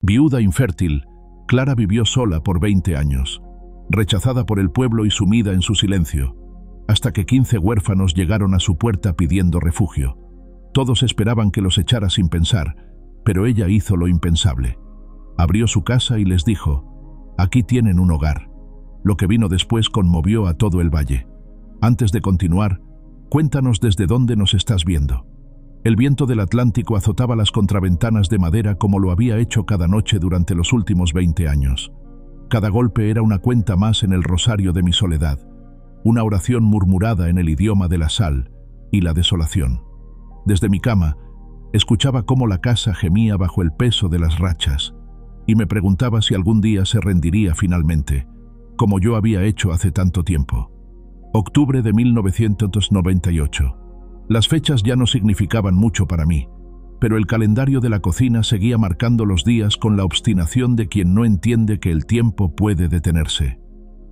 Viuda infértil, Clara vivió sola por 20 años, rechazada por el pueblo y sumida en su silencio, hasta que 15 huérfanos llegaron a su puerta pidiendo refugio. Todos esperaban que los echara sin pensar, pero ella hizo lo impensable. Abrió su casa y les dijo: «Aquí tienen un hogar». Lo que vino después conmovió a todo el valle. Antes de continuar, cuéntanos desde dónde nos estás viendo. El viento del Atlántico azotaba las contraventanas de madera como lo había hecho cada noche durante los últimos 20 años. Cada golpe era una cuenta más en el rosario de mi soledad, una oración murmurada en el idioma de la sal y la desolación. Desde mi cama, escuchaba cómo la casa gemía bajo el peso de las rachas, y me preguntaba si algún día se rendiría finalmente, como yo había hecho hace tanto tiempo. Octubre de 1998. Las fechas ya no significaban mucho para mí, pero el calendario de la cocina seguía marcando los días con la obstinación de quien no entiende que el tiempo puede detenerse.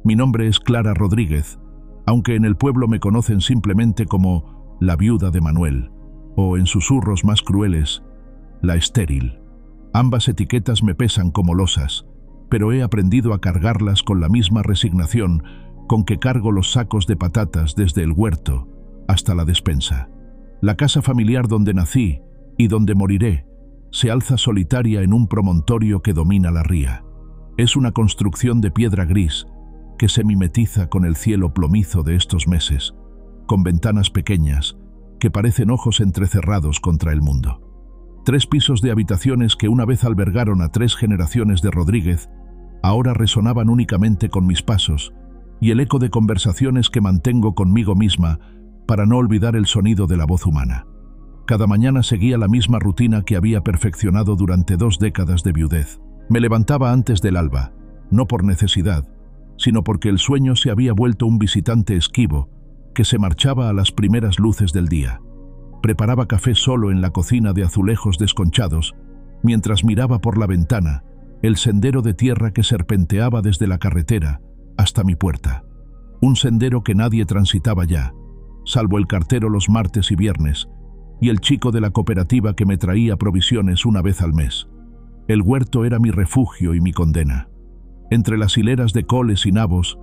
Mi nombre es Clara Rodríguez, aunque en el pueblo me conocen simplemente como la viuda de Manuel, o en susurros más crueles, la estéril. Ambas etiquetas me pesan como losas, pero he aprendido a cargarlas con la misma resignación con que cargo los sacos de patatas desde el huerto hasta la despensa. La casa familiar donde nací y donde moriré se alza solitaria en un promontorio que domina la ría. Es una construcción de piedra gris que se mimetiza con el cielo plomizo de estos meses, con ventanas pequeñas que parecen ojos entrecerrados contra el mundo. 3 pisos de habitaciones que una vez albergaron a 3 generaciones de Rodríguez, ahora resonaban únicamente con mis pasos y el eco de conversaciones que mantengo conmigo misma para no olvidar el sonido de la voz humana. Cada mañana seguía la misma rutina que había perfeccionado durante 2 décadas de viudez. Me levantaba antes del alba, no por necesidad, sino porque el sueño se había vuelto un visitante esquivo que se marchaba a las primeras luces del día. Preparaba café solo en la cocina de azulejos desconchados, mientras miraba por la ventana el sendero de tierra que serpenteaba desde la carretera hasta mi puerta. Un sendero que nadie transitaba ya, salvo el cartero los martes y viernes, y el chico de la cooperativa que me traía provisiones una vez al mes. El huerto era mi refugio y mi condena. Entre las hileras de coles y nabos,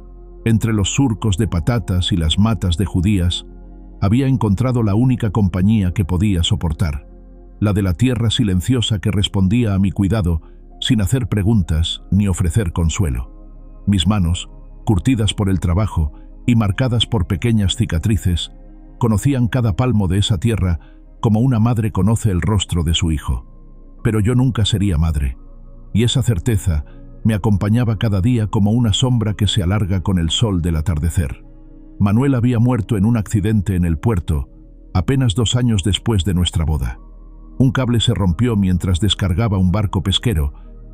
entre los surcos de patatas y las matas de judías, había encontrado la única compañía que podía soportar, la de la tierra silenciosa que respondía a mi cuidado sin hacer preguntas ni ofrecer consuelo. Mis manos, curtidas por el trabajo y marcadas por pequeñas cicatrices, conocían cada palmo de esa tierra como una madre conoce el rostro de su hijo. Pero yo nunca sería madre, y esa certeza me acompañaba cada día como una sombra que se alarga con el sol del atardecer. Manuel había muerto en un accidente en el puerto, apenas 2 años después de nuestra boda. Un cable se rompió mientras descargaba un barco pesquero,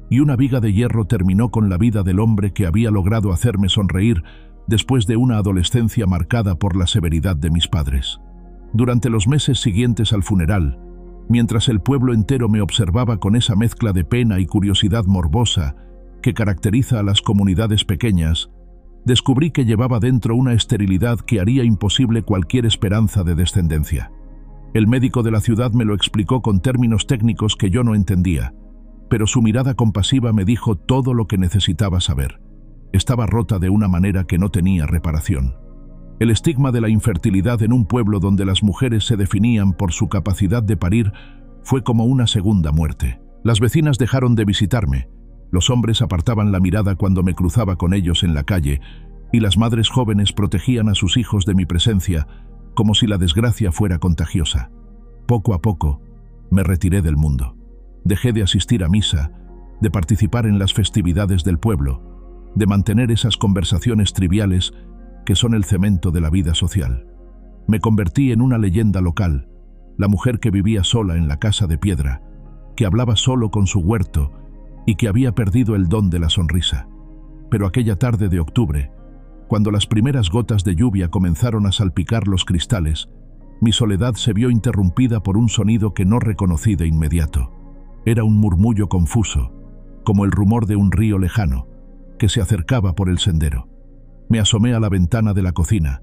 y una viga de hierro terminó con la vida del hombre que había logrado hacerme sonreír después de una adolescencia marcada por la severidad de mis padres. Durante los meses siguientes al funeral, mientras el pueblo entero me observaba con esa mezcla de pena y curiosidad morbosa que caracteriza a las comunidades pequeñas, descubrí que llevaba dentro una esterilidad que haría imposible cualquier esperanza de descendencia. El médico de la ciudad me lo explicó con términos técnicos que yo no entendía, pero su mirada compasiva me dijo todo lo que necesitaba saber. Estaba rota de una manera que no tenía reparación. El estigma de la infertilidad en un pueblo donde las mujeres se definían por su capacidad de parir fue como una segunda muerte. Las vecinas dejaron de visitarme, los hombres apartaban la mirada cuando me cruzaba con ellos en la calle, y las madres jóvenes protegían a sus hijos de mi presencia, como si la desgracia fuera contagiosa. Poco a poco, me retiré del mundo. Dejé de asistir a misa, de participar en las festividades del pueblo, de mantener esas conversaciones triviales que son el cemento de la vida social. Me convertí en una leyenda local, la mujer que vivía sola en la casa de piedra, que hablaba solo con su huerto y que había perdido el don de la sonrisa. Pero aquella tarde de octubre, cuando las primeras gotas de lluvia comenzaron a salpicar los cristales, mi soledad se vio interrumpida por un sonido que no reconocí de inmediato. Era un murmullo confuso, como el rumor de un río lejano, que se acercaba por el sendero. Me asomé a la ventana de la cocina,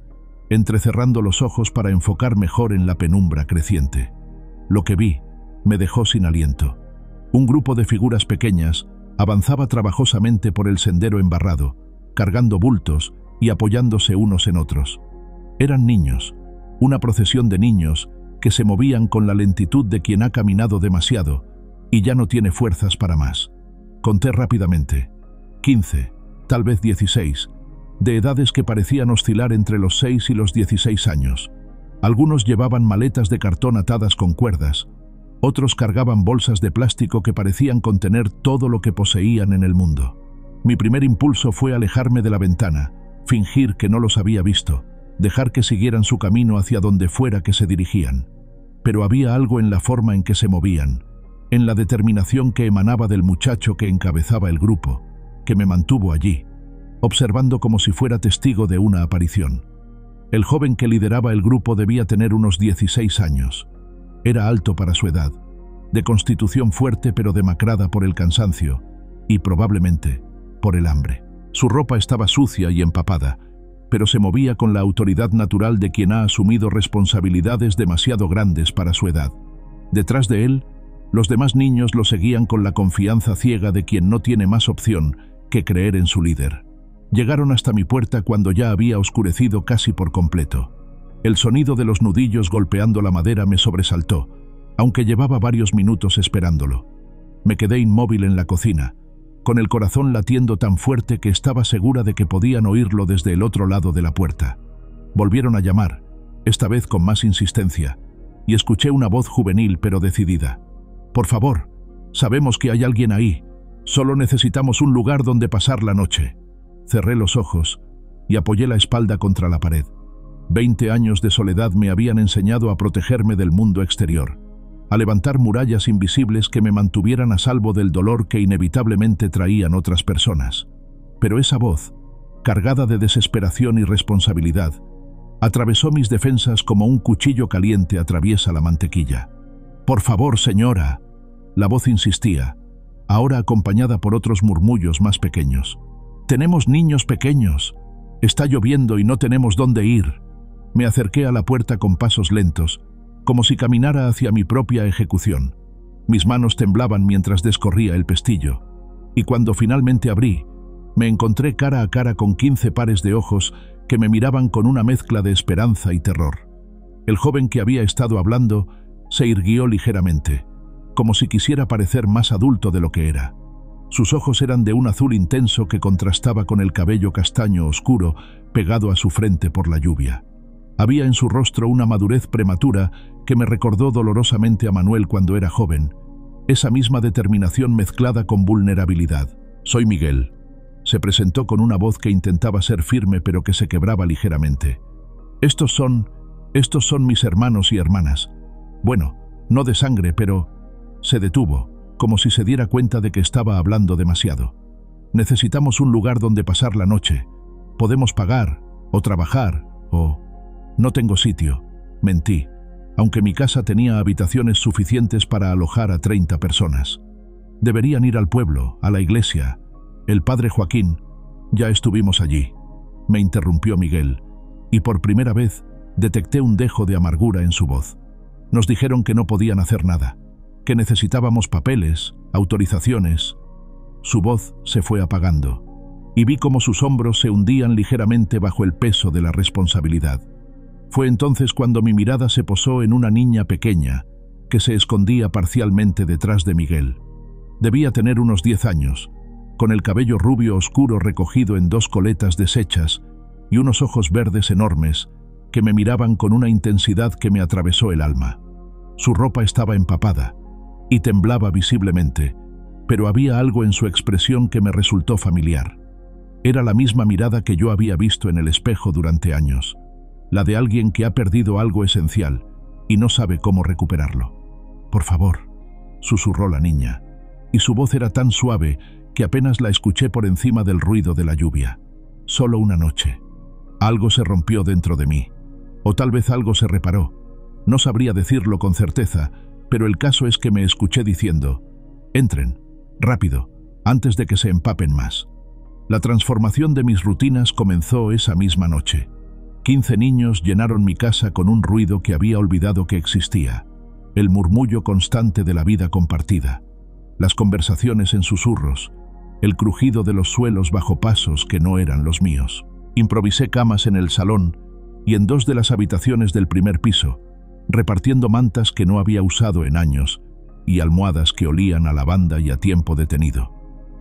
entrecerrando los ojos para enfocar mejor en la penumbra creciente. Lo que vi me dejó sin aliento. Un grupo de figuras pequeñas avanzaba trabajosamente por el sendero embarrado, cargando bultos y apoyándose unos en otros. Eran niños, una procesión de niños que se movían con la lentitud de quien ha caminado demasiado y ya no tiene fuerzas para más. Conté rápidamente. 15, tal vez 16, de edades que parecían oscilar entre los 6 y los 16 años. Algunos llevaban maletas de cartón atadas con cuerdas, otros cargaban bolsas de plástico que parecían contener todo lo que poseían en el mundo. Mi primer impulso fue alejarme de la ventana, fingir que no los había visto, dejar que siguieran su camino hacia donde fuera que se dirigían. Pero había algo en la forma en que se movían, en la determinación que emanaba del muchacho que encabezaba el grupo, que me mantuvo allí, observando como si fuera testigo de una aparición. El joven que lideraba el grupo debía tener unos 16 años. Era alto para su edad, de constitución fuerte pero demacrada por el cansancio y probablemente por el hambre. Su ropa estaba sucia y empapada, pero se movía con la autoridad natural de quien ha asumido responsabilidades demasiado grandes para su edad. Detrás de él, los demás niños lo seguían con la confianza ciega de quien no tiene más opción que creer en su líder. Llegaron hasta mi puerta cuando ya había oscurecido casi por completo. El sonido de los nudillos golpeando la madera me sobresaltó, aunque llevaba varios minutos esperándolo. Me quedé inmóvil en la cocina, con el corazón latiendo tan fuerte que estaba segura de que podían oírlo desde el otro lado de la puerta. Volvieron a llamar, esta vez con más insistencia, y escuché una voz juvenil pero decidida. «Por favor, sabemos que hay alguien ahí. Solo necesitamos un lugar donde pasar la noche». Cerré los ojos y apoyé la espalda contra la pared. 20 años de soledad me habían enseñado a protegerme del mundo exterior, a levantar murallas invisibles que me mantuvieran a salvo del dolor que inevitablemente traían otras personas. Pero esa voz, cargada de desesperación y responsabilidad, atravesó mis defensas como un cuchillo caliente atraviesa la mantequilla. «Por favor, señora», la voz insistía, ahora acompañada por otros murmullos más pequeños. «Tenemos niños pequeños. Está lloviendo y no tenemos dónde ir». Me acerqué a la puerta con pasos lentos, como si caminara hacia mi propia ejecución. Mis manos temblaban mientras descorría el pestillo, y cuando finalmente abrí, me encontré cara a cara con 15 pares de ojos que me miraban con una mezcla de esperanza y terror. El joven que había estado hablando se irguió ligeramente, como si quisiera parecer más adulto de lo que era. Sus ojos eran de un azul intenso que contrastaba con el cabello castaño oscuro pegado a su frente por la lluvia. Había en su rostro una madurez prematura que me recordó dolorosamente a Manuel cuando era joven, esa misma determinación mezclada con vulnerabilidad. «Soy Miguel», se presentó con una voz que intentaba ser firme pero que se quebraba ligeramente. Estos son mis hermanos y hermanas. Bueno, no de sangre, pero…» Se detuvo, como si se diera cuenta de que estaba hablando demasiado. «Necesitamos un lugar donde pasar la noche. Podemos pagar, o trabajar, o…» «No tengo sitio», mentí, aunque mi casa tenía habitaciones suficientes para alojar a 30 personas. «Deberían ir al pueblo, a la iglesia. El padre Joaquín, ya estuvimos allí», me interrumpió Miguel, y por primera vez detecté un dejo de amargura en su voz. «Nos dijeron que no podían hacer nada, que necesitábamos papeles, autorizaciones». Su voz se fue apagando, y vi cómo sus hombros se hundían ligeramente bajo el peso de la responsabilidad. Fue entonces cuando mi mirada se posó en una niña pequeña que se escondía parcialmente detrás de Miguel. Debía tener unos 10 años, con el cabello rubio oscuro recogido en 2 coletas deshechas y unos ojos verdes enormes que me miraban con una intensidad que me atravesó el alma. Su ropa estaba empapada y temblaba visiblemente, pero había algo en su expresión que me resultó familiar. Era la misma mirada que yo había visto en el espejo durante años, la de alguien que ha perdido algo esencial y no sabe cómo recuperarlo. «Por favor», susurró la niña, y su voz era tan suave que apenas la escuché por encima del ruido de la lluvia. «Solo una noche». Algo se rompió dentro de mí, o tal vez algo se reparó. No sabría decirlo con certeza, pero el caso es que me escuché diciendo: «Entren, rápido, antes de que se empapen más». La transformación de mis rutinas comenzó esa misma noche. 15 niños llenaron mi casa con un ruido que había olvidado que existía, el murmullo constante de la vida compartida. las conversaciones en susurros, el crujido de los suelos bajo pasos que no eran los míos. Improvisé camas en el salón y en 2 de las habitaciones del primer piso, repartiendo mantas que no había usado en años y almohadas que olían a lavanda y a tiempo detenido.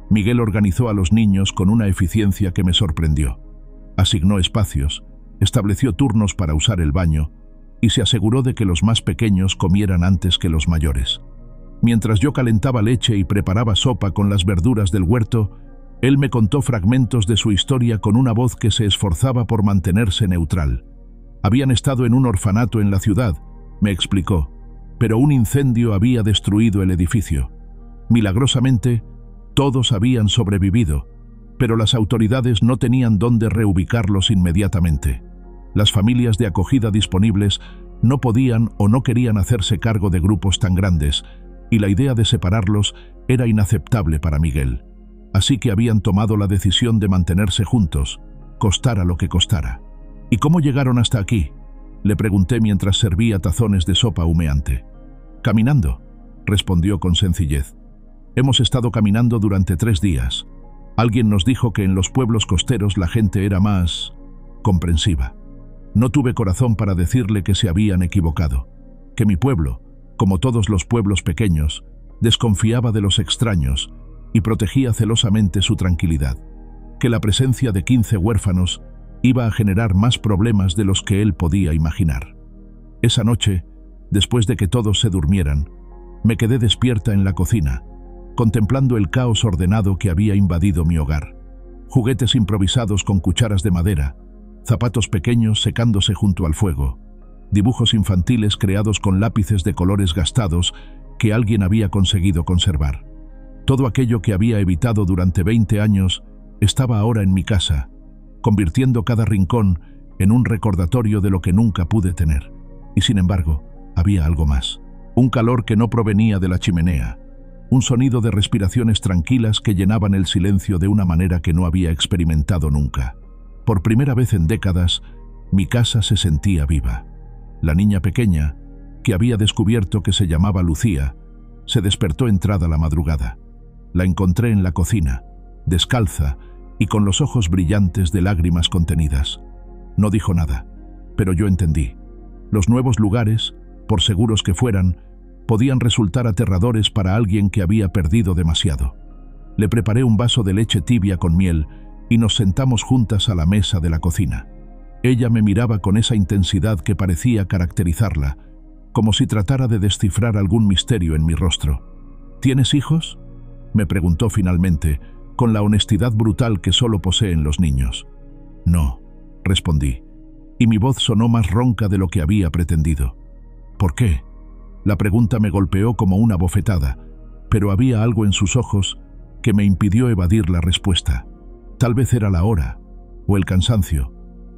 Miguel organizó a los niños con una eficiencia que me sorprendió. Asignó espacios, estableció turnos para usar el baño y se aseguró de que los más pequeños comieran antes que los mayores. Mientras yo calentaba leche y preparaba sopa con las verduras del huerto, él me contó fragmentos de su historia con una voz que se esforzaba por mantenerse neutral. Habían estado en un orfanato en la ciudad, me explicó, pero un incendio había destruido el edificio. Milagrosamente, todos habían sobrevivido, pero las autoridades no tenían dónde reubicarlos inmediatamente. Las familias de acogida disponibles no podían o no querían hacerse cargo de grupos tan grandes, y la idea de separarlos era inaceptable para Miguel. Así que habían tomado la decisión de mantenerse juntos, costara lo que costara. ¿Y cómo llegaron hasta aquí?, le pregunté mientras servía tazones de sopa humeante. «Caminando», respondió con sencillez. «Hemos estado caminando durante 3 días. Alguien nos dijo que en los pueblos costeros la gente era más comprensiva. No tuve corazón para decirle que se habían equivocado, que mi pueblo, como todos los pueblos pequeños, desconfiaba de los extraños y protegía celosamente su tranquilidad, que la presencia de 15 huérfanos iba a generar más problemas de los que él podía imaginar. Esa noche, después de que todos se durmieran, me quedé despierta en la cocina, contemplando el caos ordenado que había invadido mi hogar. Juguetes improvisados con cucharas de madera, zapatos pequeños secándose junto al fuego, dibujos infantiles creados con lápices de colores gastados que alguien había conseguido conservar. Todo aquello que había evitado durante 20 años estaba ahora en mi casa, convirtiendo cada rincón en un recordatorio de lo que nunca pude tener. Y sin embargo, había algo más. Un calor que no provenía de la chimenea, un sonido de respiraciones tranquilas que llenaban el silencio de una manera que no había experimentado nunca. Por primera vez en décadas, mi casa se sentía viva. La niña pequeña, que había descubierto que se llamaba Lucía, se despertó entrada la madrugada. La encontré en la cocina, descalza y con los ojos brillantes de lágrimas contenidas. No dijo nada, pero yo entendí. Los nuevos lugares, por seguros que fueran, podían resultar aterradores para alguien que había perdido demasiado. Le preparé un vaso de leche tibia con miel y nos sentamos juntas a la mesa de la cocina. Ella me miraba con esa intensidad que parecía caracterizarla, como si tratara de descifrar algún misterio en mi rostro. «¿Tienes hijos?», me preguntó finalmente, con la honestidad brutal que solo poseen los niños. «No», respondí, y mi voz sonó más ronca de lo que había pretendido. «¿Por qué?». La pregunta me golpeó como una bofetada, pero había algo en sus ojos que me impidió evadir la respuesta. Tal vez era la hora, o el cansancio,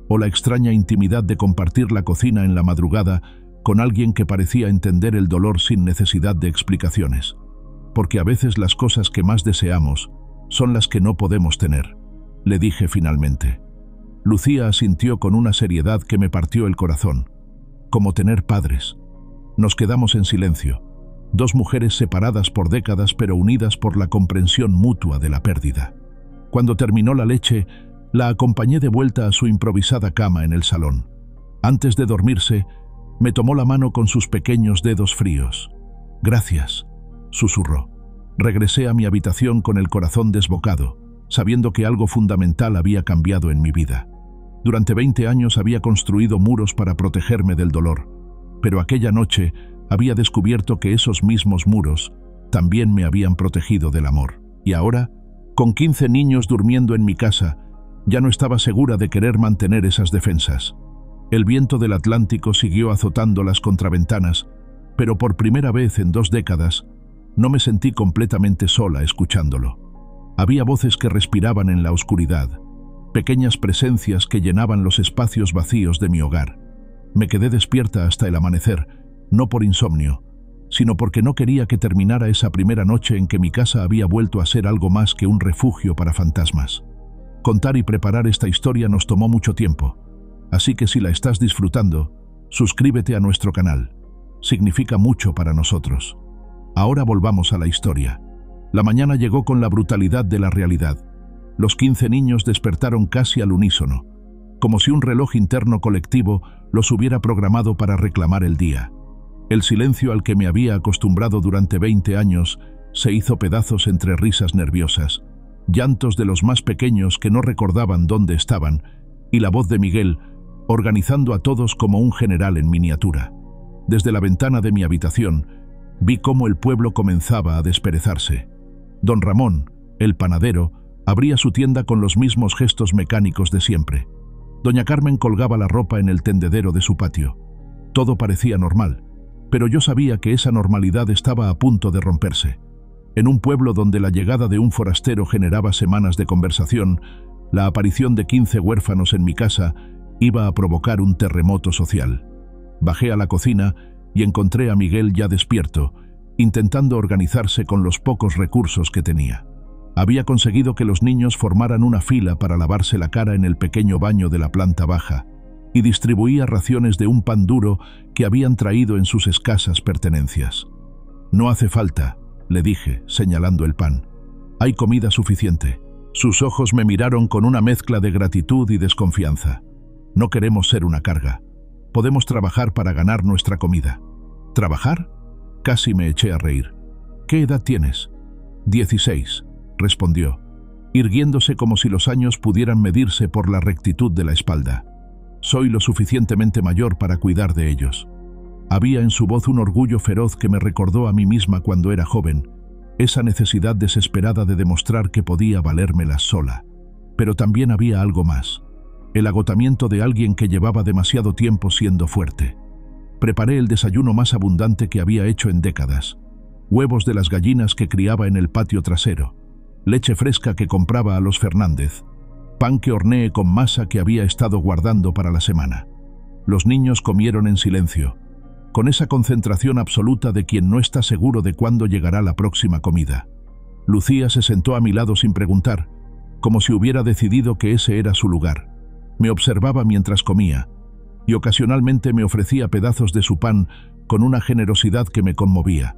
o la extraña intimidad de compartir la cocina en la madrugada con alguien que parecía entender el dolor sin necesidad de explicaciones. Porque a veces las cosas que más deseamos son las que no podemos tener, le dije finalmente. Lucía asintió con una seriedad que me partió el corazón. Como tener padres. Nos quedamos en silencio, 2 mujeres separadas por décadas pero unidas por la comprensión mutua de la pérdida. Cuando terminó la leche, la acompañé de vuelta a su improvisada cama en el salón. Antes de dormirse, me tomó la mano con sus pequeños dedos fríos. «Gracias», susurró. Regresé a mi habitación con el corazón desbocado, sabiendo que algo fundamental había cambiado en mi vida. Durante 20 años había construido muros para protegerme del dolor, pero aquella noche había descubierto que esos mismos muros también me habían protegido del amor. Y ahora, con 15 niños durmiendo en mi casa, ya no estaba segura de querer mantener esas defensas. El viento del Atlántico siguió azotando las contraventanas, pero por primera vez en 2 décadas, no me sentí completamente sola escuchándolo. Había voces que respiraban en la oscuridad, pequeñas presencias que llenaban los espacios vacíos de mi hogar. Me quedé despierta hasta el amanecer, no por insomnio, sino porque no quería que terminara esa primera noche en que mi casa había vuelto a ser algo más que un refugio para fantasmas. Contar y preparar esta historia nos tomó mucho tiempo, así que si la estás disfrutando, suscríbete a nuestro canal. Significa mucho para nosotros. Ahora volvamos a la historia. La mañana llegó con la brutalidad de la realidad. Los 15 niños despertaron casi al unísono, como si un reloj interno colectivo los hubiera programado para reclamar el día. El silencio al que me había acostumbrado durante 20 años se hizo pedazos entre risas nerviosas, llantos de los más pequeños que no recordaban dónde estaban, y la voz de Miguel, organizando a todos como un general en miniatura. Desde la ventana de mi habitación, vi cómo el pueblo comenzaba a desperezarse. Don Ramón, el panadero, abría su tienda con los mismos gestos mecánicos de siempre. Doña Carmen colgaba la ropa en el tendedero de su patio. Todo parecía normal, pero yo sabía que esa normalidad estaba a punto de romperse. En un pueblo donde la llegada de un forastero generaba semanas de conversación, la aparición de 15 huérfanos en mi casa iba a provocar un terremoto social. Bajé a la cocina y encontré a Miguel ya despierto, intentando organizarse con los pocos recursos que tenía. Había conseguido que los niños formaran una fila para lavarse la cara en el pequeño baño de la planta baja y distribuía raciones de un pan duro que habían traído en sus escasas pertenencias. «No hace falta», le dije, señalando el pan. «Hay comida suficiente». Sus ojos me miraron con una mezcla de gratitud y desconfianza. «No queremos ser una carga. Podemos trabajar para ganar nuestra comida». «¿Trabajar?». Casi me eché a reír. «¿Qué edad tienes?». 16, respondió, irguiéndose como si los años pudieran medirse por la rectitud de la espalda. «Soy lo suficientemente mayor para cuidar de ellos». Había en su voz un orgullo feroz que me recordó a mí misma cuando era joven, esa necesidad desesperada de demostrar que podía valérmelas sola. Pero también había algo más, el agotamiento de alguien que llevaba demasiado tiempo siendo fuerte. Preparé el desayuno más abundante que había hecho en décadas. Huevos de las gallinas que criaba en el patio trasero, leche fresca que compraba a los Fernández, pan que horneé con masa que había estado guardando para la semana. Los niños comieron en silencio, con esa concentración absoluta de quien no está seguro de cuándo llegará la próxima comida. Lucía se sentó a mi lado sin preguntar, como si hubiera decidido que ese era su lugar. Me observaba mientras comía, y ocasionalmente me ofrecía pedazos de su pan con una generosidad que me conmovía.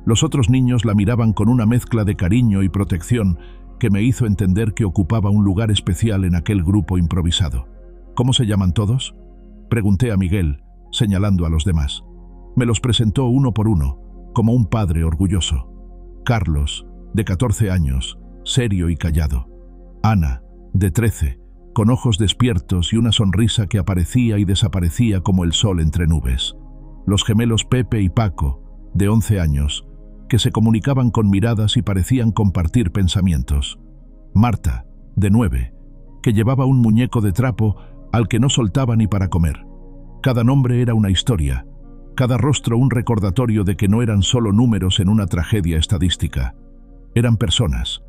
Los otros niños la miraban con una mezcla de cariño y protección que me hizo entender que ocupaba un lugar especial en aquel grupo improvisado. «¿Cómo se llaman todos?», pregunté a Miguel, señalando a los demás. Me los presentó uno por uno, como un padre orgulloso. Carlos, de 14 años, serio y callado. Ana, de 13, con ojos despiertos y una sonrisa que aparecía y desaparecía como el sol entre nubes. Los gemelos Pepe y Paco, de 11 años, que se comunicaban con miradas y parecían compartir pensamientos. Marta, de 9, que llevaba un muñeco de trapo al que no soltaba ni para comer. Cada nombre era una historia, cada rostro un recordatorio de que no eran solo números en una tragedia estadística. Eran personas,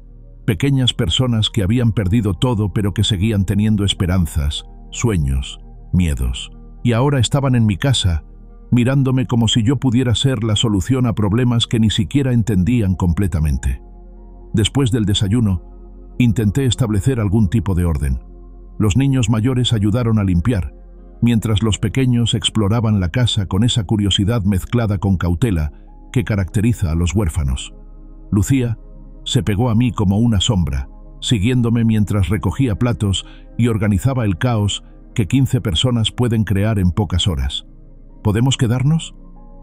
pequeñas personas que habían perdido todo pero que seguían teniendo esperanzas, sueños, miedos. Y ahora estaban en mi casa, mirándome como si yo pudiera ser la solución a problemas que ni siquiera entendían completamente. Después del desayuno, intenté establecer algún tipo de orden. Los niños mayores ayudaron a limpiar, mientras los pequeños exploraban la casa con esa curiosidad mezclada con cautela que caracteriza a los huérfanos. Lucía se pegó a mí como una sombra, siguiéndome mientras recogía platos y organizaba el caos que 15 personas pueden crear en pocas horas. ¿Podemos quedarnos?,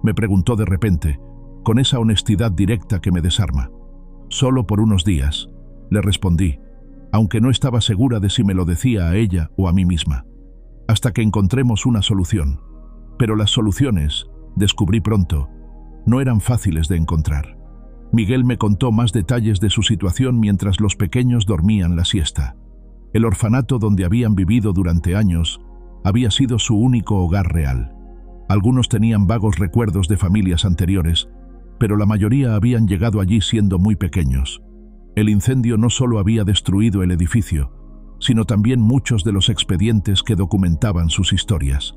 me preguntó de repente, con esa honestidad directa que me desarma. Solo por unos días, le respondí, aunque no estaba segura de si me lo decía a ella o a mí misma. Hasta que encontremos una solución. Pero las soluciones, descubrí pronto, no eran fáciles de encontrar. Miguel me contó más detalles de su situación mientras los pequeños dormían la siesta. El orfanato donde habían vivido durante años había sido su único hogar real. Algunos tenían vagos recuerdos de familias anteriores, pero la mayoría habían llegado allí siendo muy pequeños. El incendio no solo había destruido el edificio, sino también muchos de los expedientes que documentaban sus historias.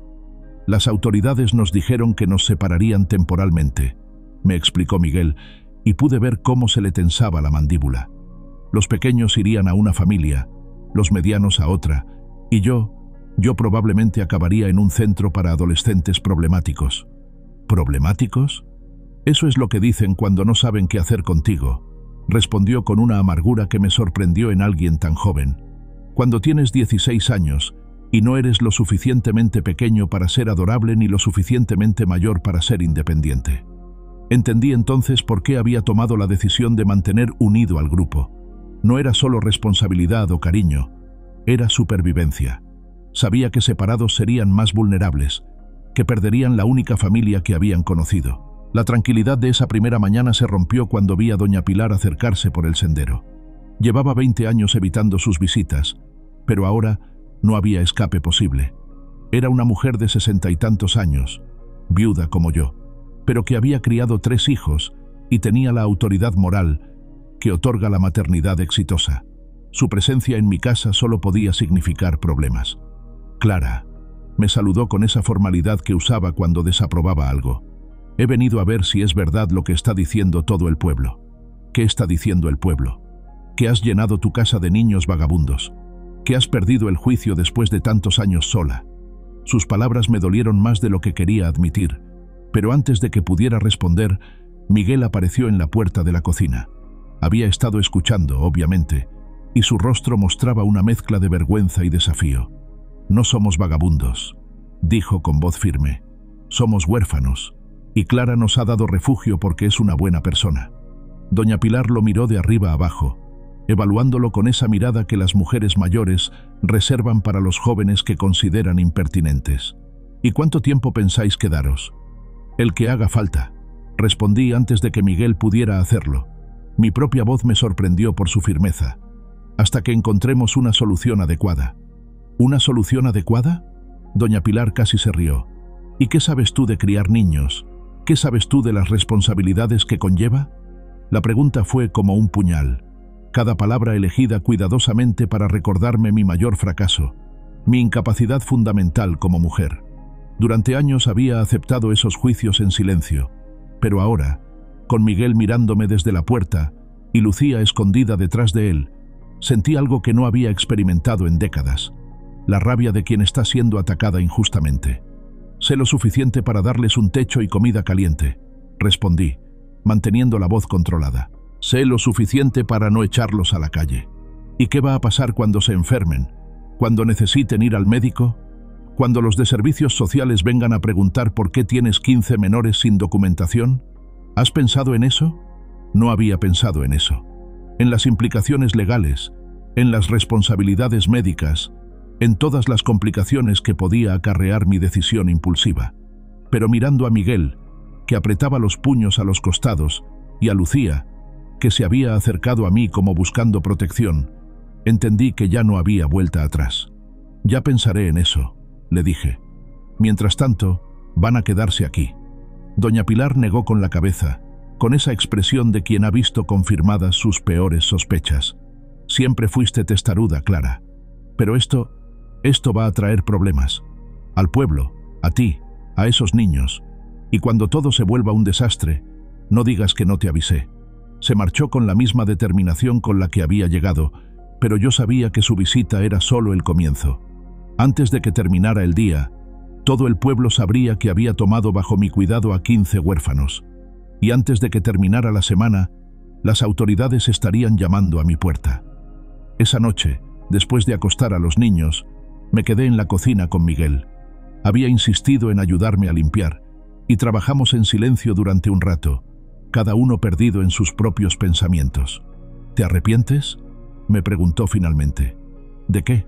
Las autoridades nos dijeron que nos separarían temporalmente, me explicó Miguel, y pude ver cómo se le tensaba la mandíbula. Los pequeños irían a una familia, los medianos a otra, y yo probablemente acabaría en un centro para adolescentes problemáticos. ¿Problemáticos? Eso es lo que dicen cuando no saben qué hacer contigo. respondió con una amargura que me sorprendió en alguien tan joven. Cuando tienes 16 años y no eres lo suficientemente pequeño para ser adorable ni lo suficientemente mayor para ser independiente. Entendí entonces por qué había tomado la decisión de mantener unido al grupo. No era solo responsabilidad o cariño, era supervivencia. Sabía que separados serían más vulnerables, que perderían la única familia que habían conocido. La tranquilidad de esa primera mañana se rompió cuando vi a doña Pilar acercarse por el sendero. Llevaba 20 años evitando sus visitas, pero ahora no había escape posible. Era una mujer de 60 y tantos años, viuda como yo, pero que había criado 3 hijos y tenía la autoridad moral que otorga la maternidad exitosa. Su presencia en mi casa solo podía significar problemas. Clara, me saludó con esa formalidad que usaba cuando desaprobaba algo. He venido a ver si es verdad lo que está diciendo todo el pueblo. ¿Qué está diciendo el pueblo? Que has llenado tu casa de niños vagabundos. Que has perdido el juicio después de tantos años sola. Sus palabras me dolieron más de lo que quería admitir, pero antes de que pudiera responder, Miguel apareció en la puerta de la cocina. Había estado escuchando, obviamente, y su rostro mostraba una mezcla de vergüenza y desafío. No somos vagabundos, dijo con voz firme. Somos huérfanos, y Clara nos ha dado refugio porque es una buena persona. Doña Pilar lo miró de arriba abajo, evaluándolo con esa mirada que las mujeres mayores reservan para los jóvenes que consideran impertinentes. ¿Y cuánto tiempo pensáis quedaros? El que haga falta, respondí antes de que Miguel pudiera hacerlo. Mi propia voz me sorprendió por su firmeza. Hasta que encontremos una solución adecuada. ¿Una solución adecuada? Doña Pilar casi se rió. ¿Y qué sabes tú de criar niños? ¿Qué sabes tú de las responsabilidades que conlleva? La pregunta fue como un puñal. Cada palabra elegida cuidadosamente para recordarme mi mayor fracaso, mi incapacidad fundamental como mujer. Durante años había aceptado esos juicios en silencio, pero ahora, con Miguel mirándome desde la puerta y Lucía escondida detrás de él, sentí algo que no había experimentado en décadas, la rabia de quien está siendo atacada injustamente. Sé lo suficiente para darles un techo y comida caliente, respondí, manteniendo la voz controlada. Sé lo suficiente para no echarlos a la calle. ¿Y qué va a pasar cuando se enfermen? ¿Cuando necesiten ir al médico? ¿Cuando los de servicios sociales vengan a preguntar por qué tienes 15 menores sin documentación? ¿Has pensado en eso? No había pensado en eso. En las implicaciones legales, en las responsabilidades médicas, en todas las complicaciones que podía acarrear mi decisión impulsiva. Pero mirando a Miguel, que apretaba los puños a los costados, y a Lucía, que se había acercado a mí como buscando protección, entendí que ya no había vuelta atrás. Ya pensaré en eso, le dije. Mientras tanto, van a quedarse aquí. Doña Pilar negó con la cabeza, con esa expresión de quien ha visto confirmadas sus peores sospechas. Siempre fuiste testaruda, Clara. Pero esto va a traer problemas. Al pueblo, a ti, a esos niños. Y cuando todo se vuelva un desastre, no digas que no te avisé. Se marchó con la misma determinación con la que había llegado, pero yo sabía que su visita era solo el comienzo. Antes de que terminara el día, todo el pueblo sabría que había tomado bajo mi cuidado a 15 huérfanos. Y antes de que terminara la semana, las autoridades estarían llamando a mi puerta. Esa noche, después de acostar a los niños, me quedé en la cocina con Miguel. Había insistido en ayudarme a limpiar, y trabajamos en silencio durante un rato, cada uno perdido en sus propios pensamientos. ¿Te arrepientes?, me preguntó finalmente. ¿De qué?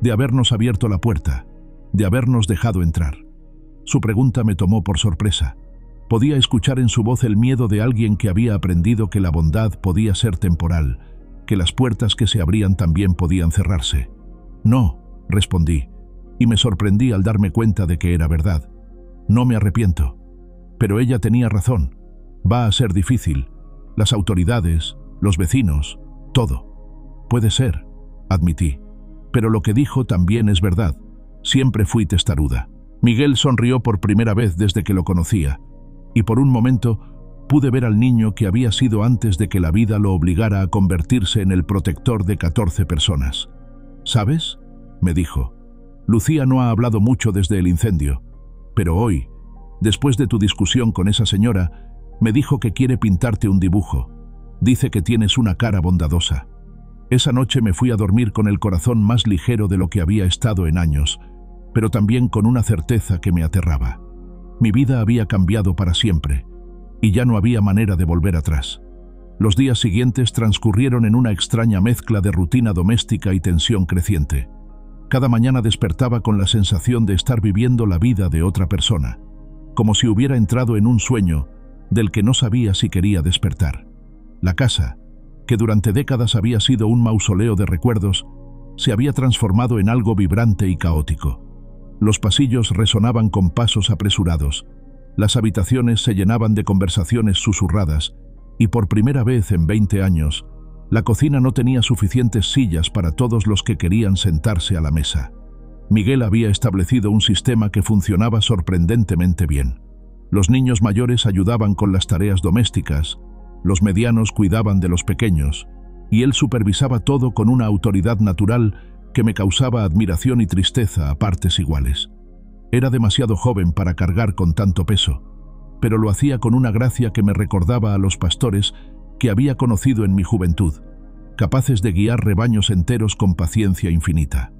De habernos abierto la puerta, de habernos dejado entrar. Su pregunta me tomó por sorpresa. Podía escuchar en su voz el miedo de alguien que había aprendido que la bondad podía ser temporal, que las puertas que se abrían también podían cerrarse. No, respondí, y me sorprendí al darme cuenta de que era verdad. No me arrepiento. Pero ella tenía razón. Va a ser difícil. Las autoridades, los vecinos, todo. Puede ser, admití. Pero lo que dijo también es verdad. Siempre fui testaruda. Miguel sonrió por primera vez desde que lo conocía, y por un momento pude ver al niño que había sido antes de que la vida lo obligara a convertirse en el protector de 14 personas. ¿Sabes?, me dijo. Lucía no ha hablado mucho desde el incendio, pero hoy, después de tu discusión con esa señora, me dijo que quiere pintarte un dibujo. Dice que tienes una cara bondadosa. Esa noche me fui a dormir con el corazón más ligero de lo que había estado en años, pero también con una certeza que me aterraba. Mi vida había cambiado para siempre, y ya no había manera de volver atrás. Los días siguientes transcurrieron en una extraña mezcla de rutina doméstica y tensión creciente. Cada mañana despertaba con la sensación de estar viviendo la vida de otra persona, como si hubiera entrado en un sueño del que no sabía si quería despertar. La casa, que durante décadas había sido un mausoleo de recuerdos, se había transformado en algo vibrante y caótico. Los pasillos resonaban con pasos apresurados, las habitaciones se llenaban de conversaciones susurradas, y por primera vez en 20 años, la cocina no tenía suficientes sillas para todos los que querían sentarse a la mesa. Miguel había establecido un sistema que funcionaba sorprendentemente bien. Los niños mayores ayudaban con las tareas domésticas, los medianos cuidaban de los pequeños, y él supervisaba todo con una autoridad natural que me causaba admiración y tristeza a partes iguales. Era demasiado joven para cargar con tanto peso, pero lo hacía con una gracia que me recordaba a los pastores que había conocido en mi juventud, capaces de guiar rebaños enteros con paciencia infinita.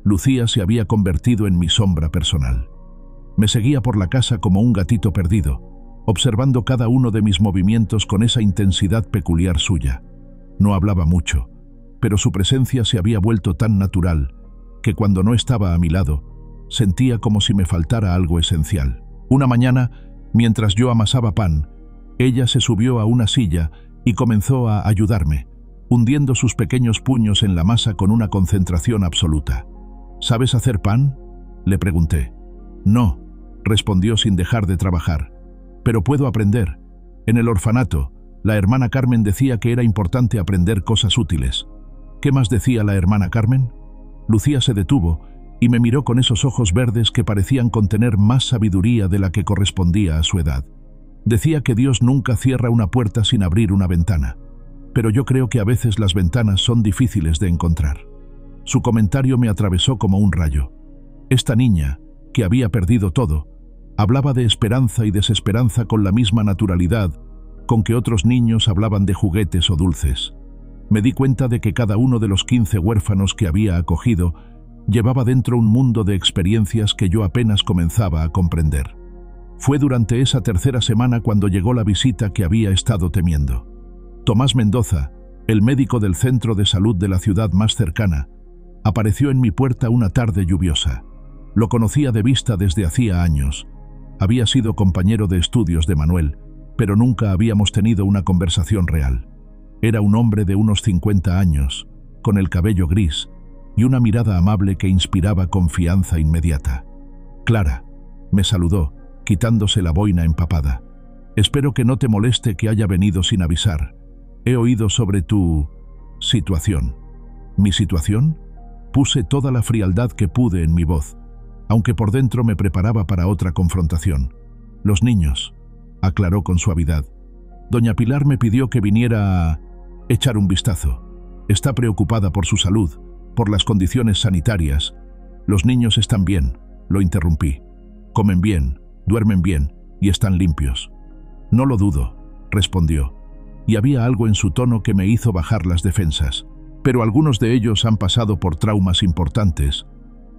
Lucía se había convertido en mi sombra personal. Me seguía por la casa como un gatito perdido, observando cada uno de mis movimientos con esa intensidad peculiar suya. No hablaba mucho, pero su presencia se había vuelto tan natural que cuando no estaba a mi lado, sentía como si me faltara algo esencial. Una mañana, mientras yo amasaba pan, ella se subió a una silla y comenzó a ayudarme, hundiendo sus pequeños puños en la masa con una concentración absoluta. ¿Sabes hacer pan?, le pregunté. No, respondió sin dejar de trabajar. Pero puedo aprender. En el orfanato, la hermana Carmen decía que era importante aprender cosas útiles. ¿Qué más decía la hermana Carmen? Lucía se detuvo y me miró con esos ojos verdes que parecían contener más sabiduría de la que correspondía a su edad. Decía que Dios nunca cierra una puerta sin abrir una ventana, pero yo creo que a veces las ventanas son difíciles de encontrar. Su comentario me atravesó como un rayo. Esta niña, que había perdido todo, hablaba de esperanza y desesperanza con la misma naturalidad con que otros niños hablaban de juguetes o dulces. Me di cuenta de que cada uno de los 15 huérfanos que había acogido llevaba dentro un mundo de experiencias que yo apenas comenzaba a comprender. Fue durante esa tercera semana cuando llegó la visita que había estado temiendo. Tomás Mendoza, el médico del centro de salud de la ciudad más cercana, apareció en mi puerta una tarde lluviosa. Lo conocía de vista desde hacía años. Había sido compañero de estudios de Manuel, pero nunca habíamos tenido una conversación real. Era un hombre de unos 50 años, con el cabello gris y una mirada amable que inspiraba confianza inmediata. «Clara», me saludó, quitándose la boina empapada. «Espero que no te moleste que haya venido sin avisar. He oído sobre tu situación». ¿Mi situación? Puse toda la frialdad que pude en mi voz, aunque por dentro me preparaba para otra confrontación. «Los niños», aclaró con suavidad. «Doña Pilar me pidió que viniera a echar un vistazo. Está preocupada por su salud, por las condiciones sanitarias. Los niños están bien», lo interrumpí. «Comen bien, duermen bien y están limpios». «No lo dudo», respondió, y había algo en su tono que me hizo bajar las defensas. «Pero algunos de ellos han pasado por traumas importantes.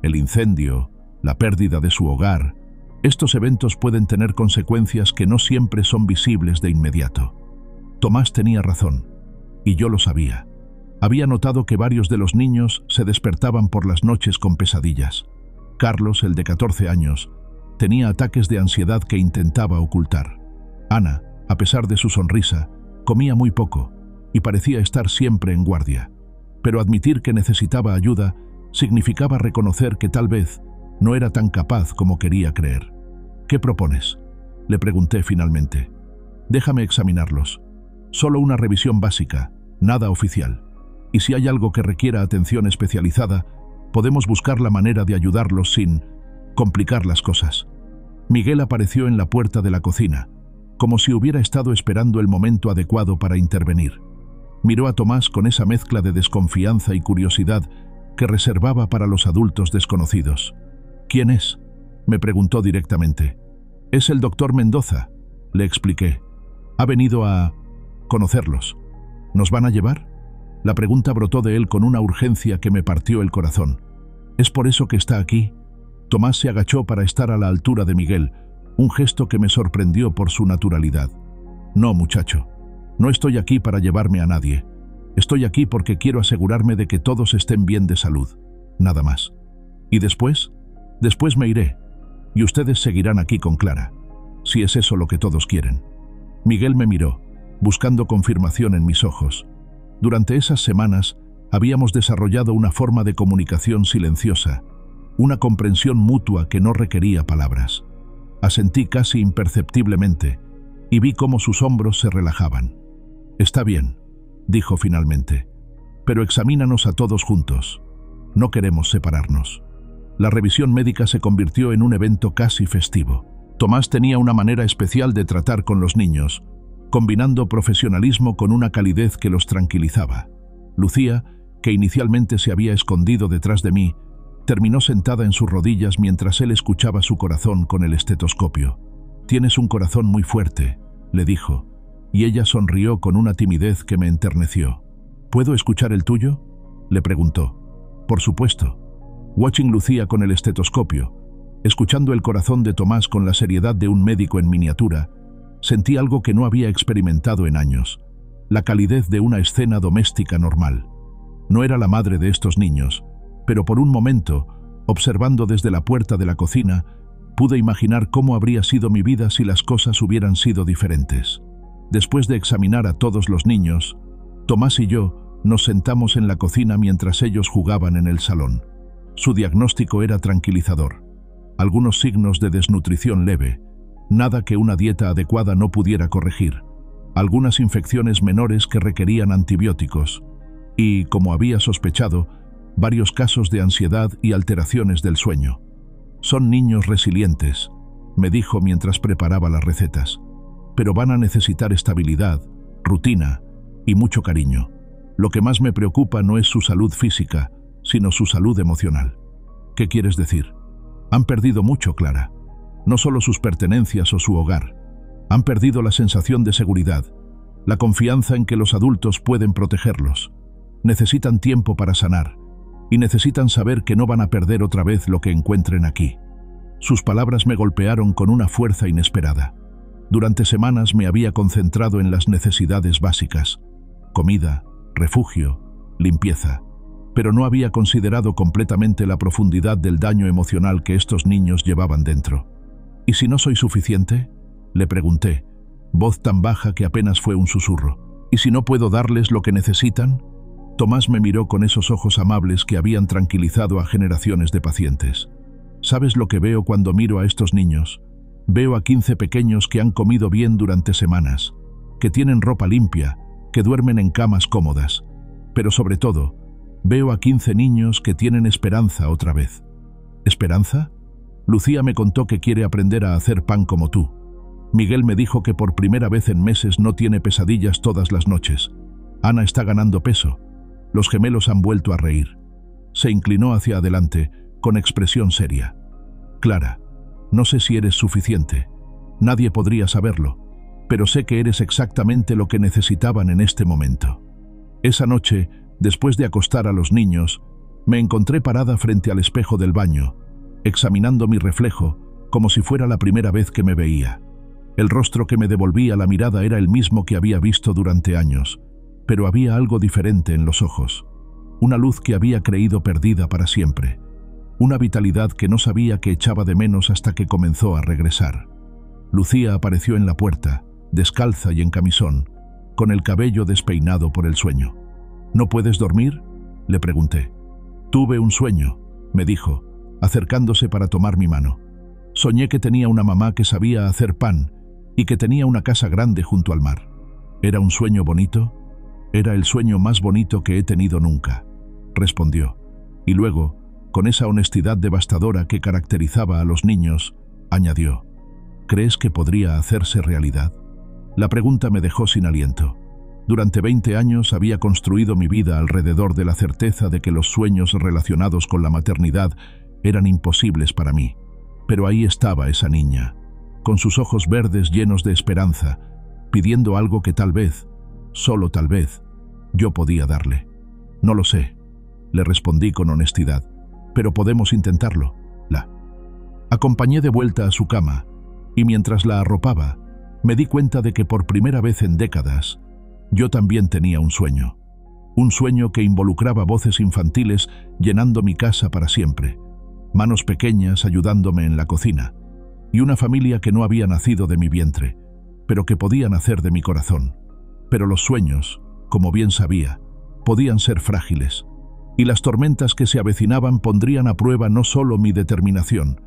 El incendio, la pérdida de su hogar. Estos eventos pueden tener consecuencias que no siempre son visibles de inmediato». Tomás tenía razón, y yo lo sabía. Había notado que varios de los niños se despertaban por las noches con pesadillas. Carlos, el de 14 años, tenía ataques de ansiedad que intentaba ocultar. Ana, a pesar de su sonrisa, comía muy poco y parecía estar siempre en guardia. Pero admitir que necesitaba ayuda significaba reconocer que tal vez no era tan capaz como quería creer. «¿Qué propones?», le pregunté finalmente. «Déjame examinarlos. Solo una revisión básica, nada oficial. Y si hay algo que requiera atención especializada, podemos buscar la manera de ayudarlos sin complicar las cosas». Miguel apareció en la puerta de la cocina, como si hubiera estado esperando el momento adecuado para intervenir. Miró a Tomás con esa mezcla de desconfianza y curiosidad que reservaba para los adultos desconocidos. «¿Quién es?», me preguntó directamente. «Es el doctor Mendoza», le expliqué. «Ha venido a conocerlos». ¿Nos van a llevar? La pregunta brotó de él con una urgencia que me partió el corazón. ¿Es por eso que está aquí? Tomás se agachó para estar a la altura de Miguel, un gesto que me sorprendió por su naturalidad. No, muchacho, no estoy aquí para llevarme a nadie. Estoy aquí porque quiero asegurarme de que todos estén bien de salud, nada más. ¿Y después? Después me iré, y ustedes seguirán aquí con Clara, si es eso lo que todos quieren. Miguel me miró, buscando confirmación en mis ojos. Durante esas semanas habíamos desarrollado una forma de comunicación silenciosa, una comprensión mutua que no requería palabras. Asentí casi imperceptiblemente y vi cómo sus hombros se relajaban. «Está bien», dijo finalmente, «pero examínanos a todos juntos. No queremos separarnos». La revisión médica se convirtió en un evento casi festivo. Tomás tenía una manera especial de tratar con los niños, combinando profesionalismo con una calidez que los tranquilizaba. Lucía, que inicialmente se había escondido detrás de mí, terminó sentada en sus rodillas mientras él escuchaba su corazón con el estetoscopio. «Tienes un corazón muy fuerte», le dijo, y ella sonrió con una timidez que me enterneció. «¿Puedo escuchar el tuyo?», le preguntó. «Por supuesto». Watching Lucía con el estetoscopio, escuchando el corazón de Tomás con la seriedad de un médico en miniatura, sentí algo que no había experimentado en años, la calidez de una escena doméstica normal. No era la madre de estos niños, pero por un momento, observando desde la puerta de la cocina, pude imaginar cómo habría sido mi vida si las cosas hubieran sido diferentes. Después de examinar a todos los niños, Tomás y yo nos sentamos en la cocina mientras ellos jugaban en el salón. Su diagnóstico era tranquilizador. Algunos signos de desnutrición leve, nada que una dieta adecuada no pudiera corregir, algunas infecciones menores que requerían antibióticos y, como había sospechado, varios casos de ansiedad y alteraciones del sueño. «Son niños resilientes», me dijo mientras preparaba las recetas, «pero van a necesitar estabilidad, rutina y mucho cariño. Lo que más me preocupa no es su salud física, sino su salud emocional». «¿Qué quieres decir?» «Han perdido mucho, Clara. No solo sus pertenencias o su hogar. Han perdido la sensación de seguridad, la confianza en que los adultos pueden protegerlos. Necesitan tiempo para sanar y necesitan saber que no van a perder otra vez lo que encuentren aquí». Sus palabras me golpearon con una fuerza inesperada. Durante semanas me había concentrado en las necesidades básicas: comida, refugio, limpieza, pero no había considerado completamente la profundidad del daño emocional que estos niños llevaban dentro. «¿Y si no soy suficiente?», le pregunté, voz tan baja que apenas fue un susurro. «¿Y si no puedo darles lo que necesitan?». Tomás me miró con esos ojos amables que habían tranquilizado a generaciones de pacientes. «¿Sabes lo que veo cuando miro a estos niños? Veo a 15 pequeños que han comido bien durante semanas, que tienen ropa limpia, que duermen en camas cómodas. Pero sobre todo, veo a 15 niños que tienen esperanza otra vez». «¿Esperanza?». «Lucía me contó que quiere aprender a hacer pan como tú. Miguel me dijo que por primera vez en meses no tiene pesadillas todas las noches. Ana está ganando peso». Los gemelos han vuelto a reír. Se inclinó hacia adelante, con expresión seria. «Clara, no sé si eres suficiente. Nadie podría saberlo, pero sé que eres exactamente lo que necesitaban en este momento». Esa noche, después de acostar a los niños, me encontré parada frente al espejo del baño, examinando mi reflejo como si fuera la primera vez que me veía. El rostro que me devolvía la mirada era el mismo que había visto durante años, pero había algo diferente en los ojos, una luz que había creído perdida para siempre, una vitalidad que no sabía que echaba de menos hasta que comenzó a regresar. Lucía apareció en la puerta, descalza y en camisón, con el cabello despeinado por el sueño. «¿No puedes dormir?», le pregunté. «Tuve un sueño», me dijo, acercándose para tomar mi mano. «Soñé que tenía una mamá que sabía hacer pan y que tenía una casa grande junto al mar. ¿Era un sueño bonito?». «Era el sueño más bonito que he tenido nunca», respondió, y luego, con esa honestidad devastadora que caracterizaba a los niños, añadió: «¿Crees que podría hacerse realidad?». La pregunta me dejó sin aliento. Durante 20 años había construido mi vida alrededor de la certeza de que los sueños relacionados con la maternidad eran imposibles para mí. Pero ahí estaba esa niña, con sus ojos verdes llenos de esperanza, pidiendo algo que tal vez, solo tal vez, yo podía darle. No lo sé, le respondí con honestidad, pero podemos intentarlo. La acompañé de vuelta a su cama y mientras la arropaba, me di cuenta de que por primera vez en décadas, yo también tenía un sueño. Un sueño que involucraba voces infantiles llenando mi casa para siempre, manos pequeñas ayudándome en la cocina, y una familia que no había nacido de mi vientre, pero que podía nacer de mi corazón. Pero los sueños, como bien sabía, podían ser frágiles, y las tormentas que se avecinaban pondrían a prueba no solo mi determinación,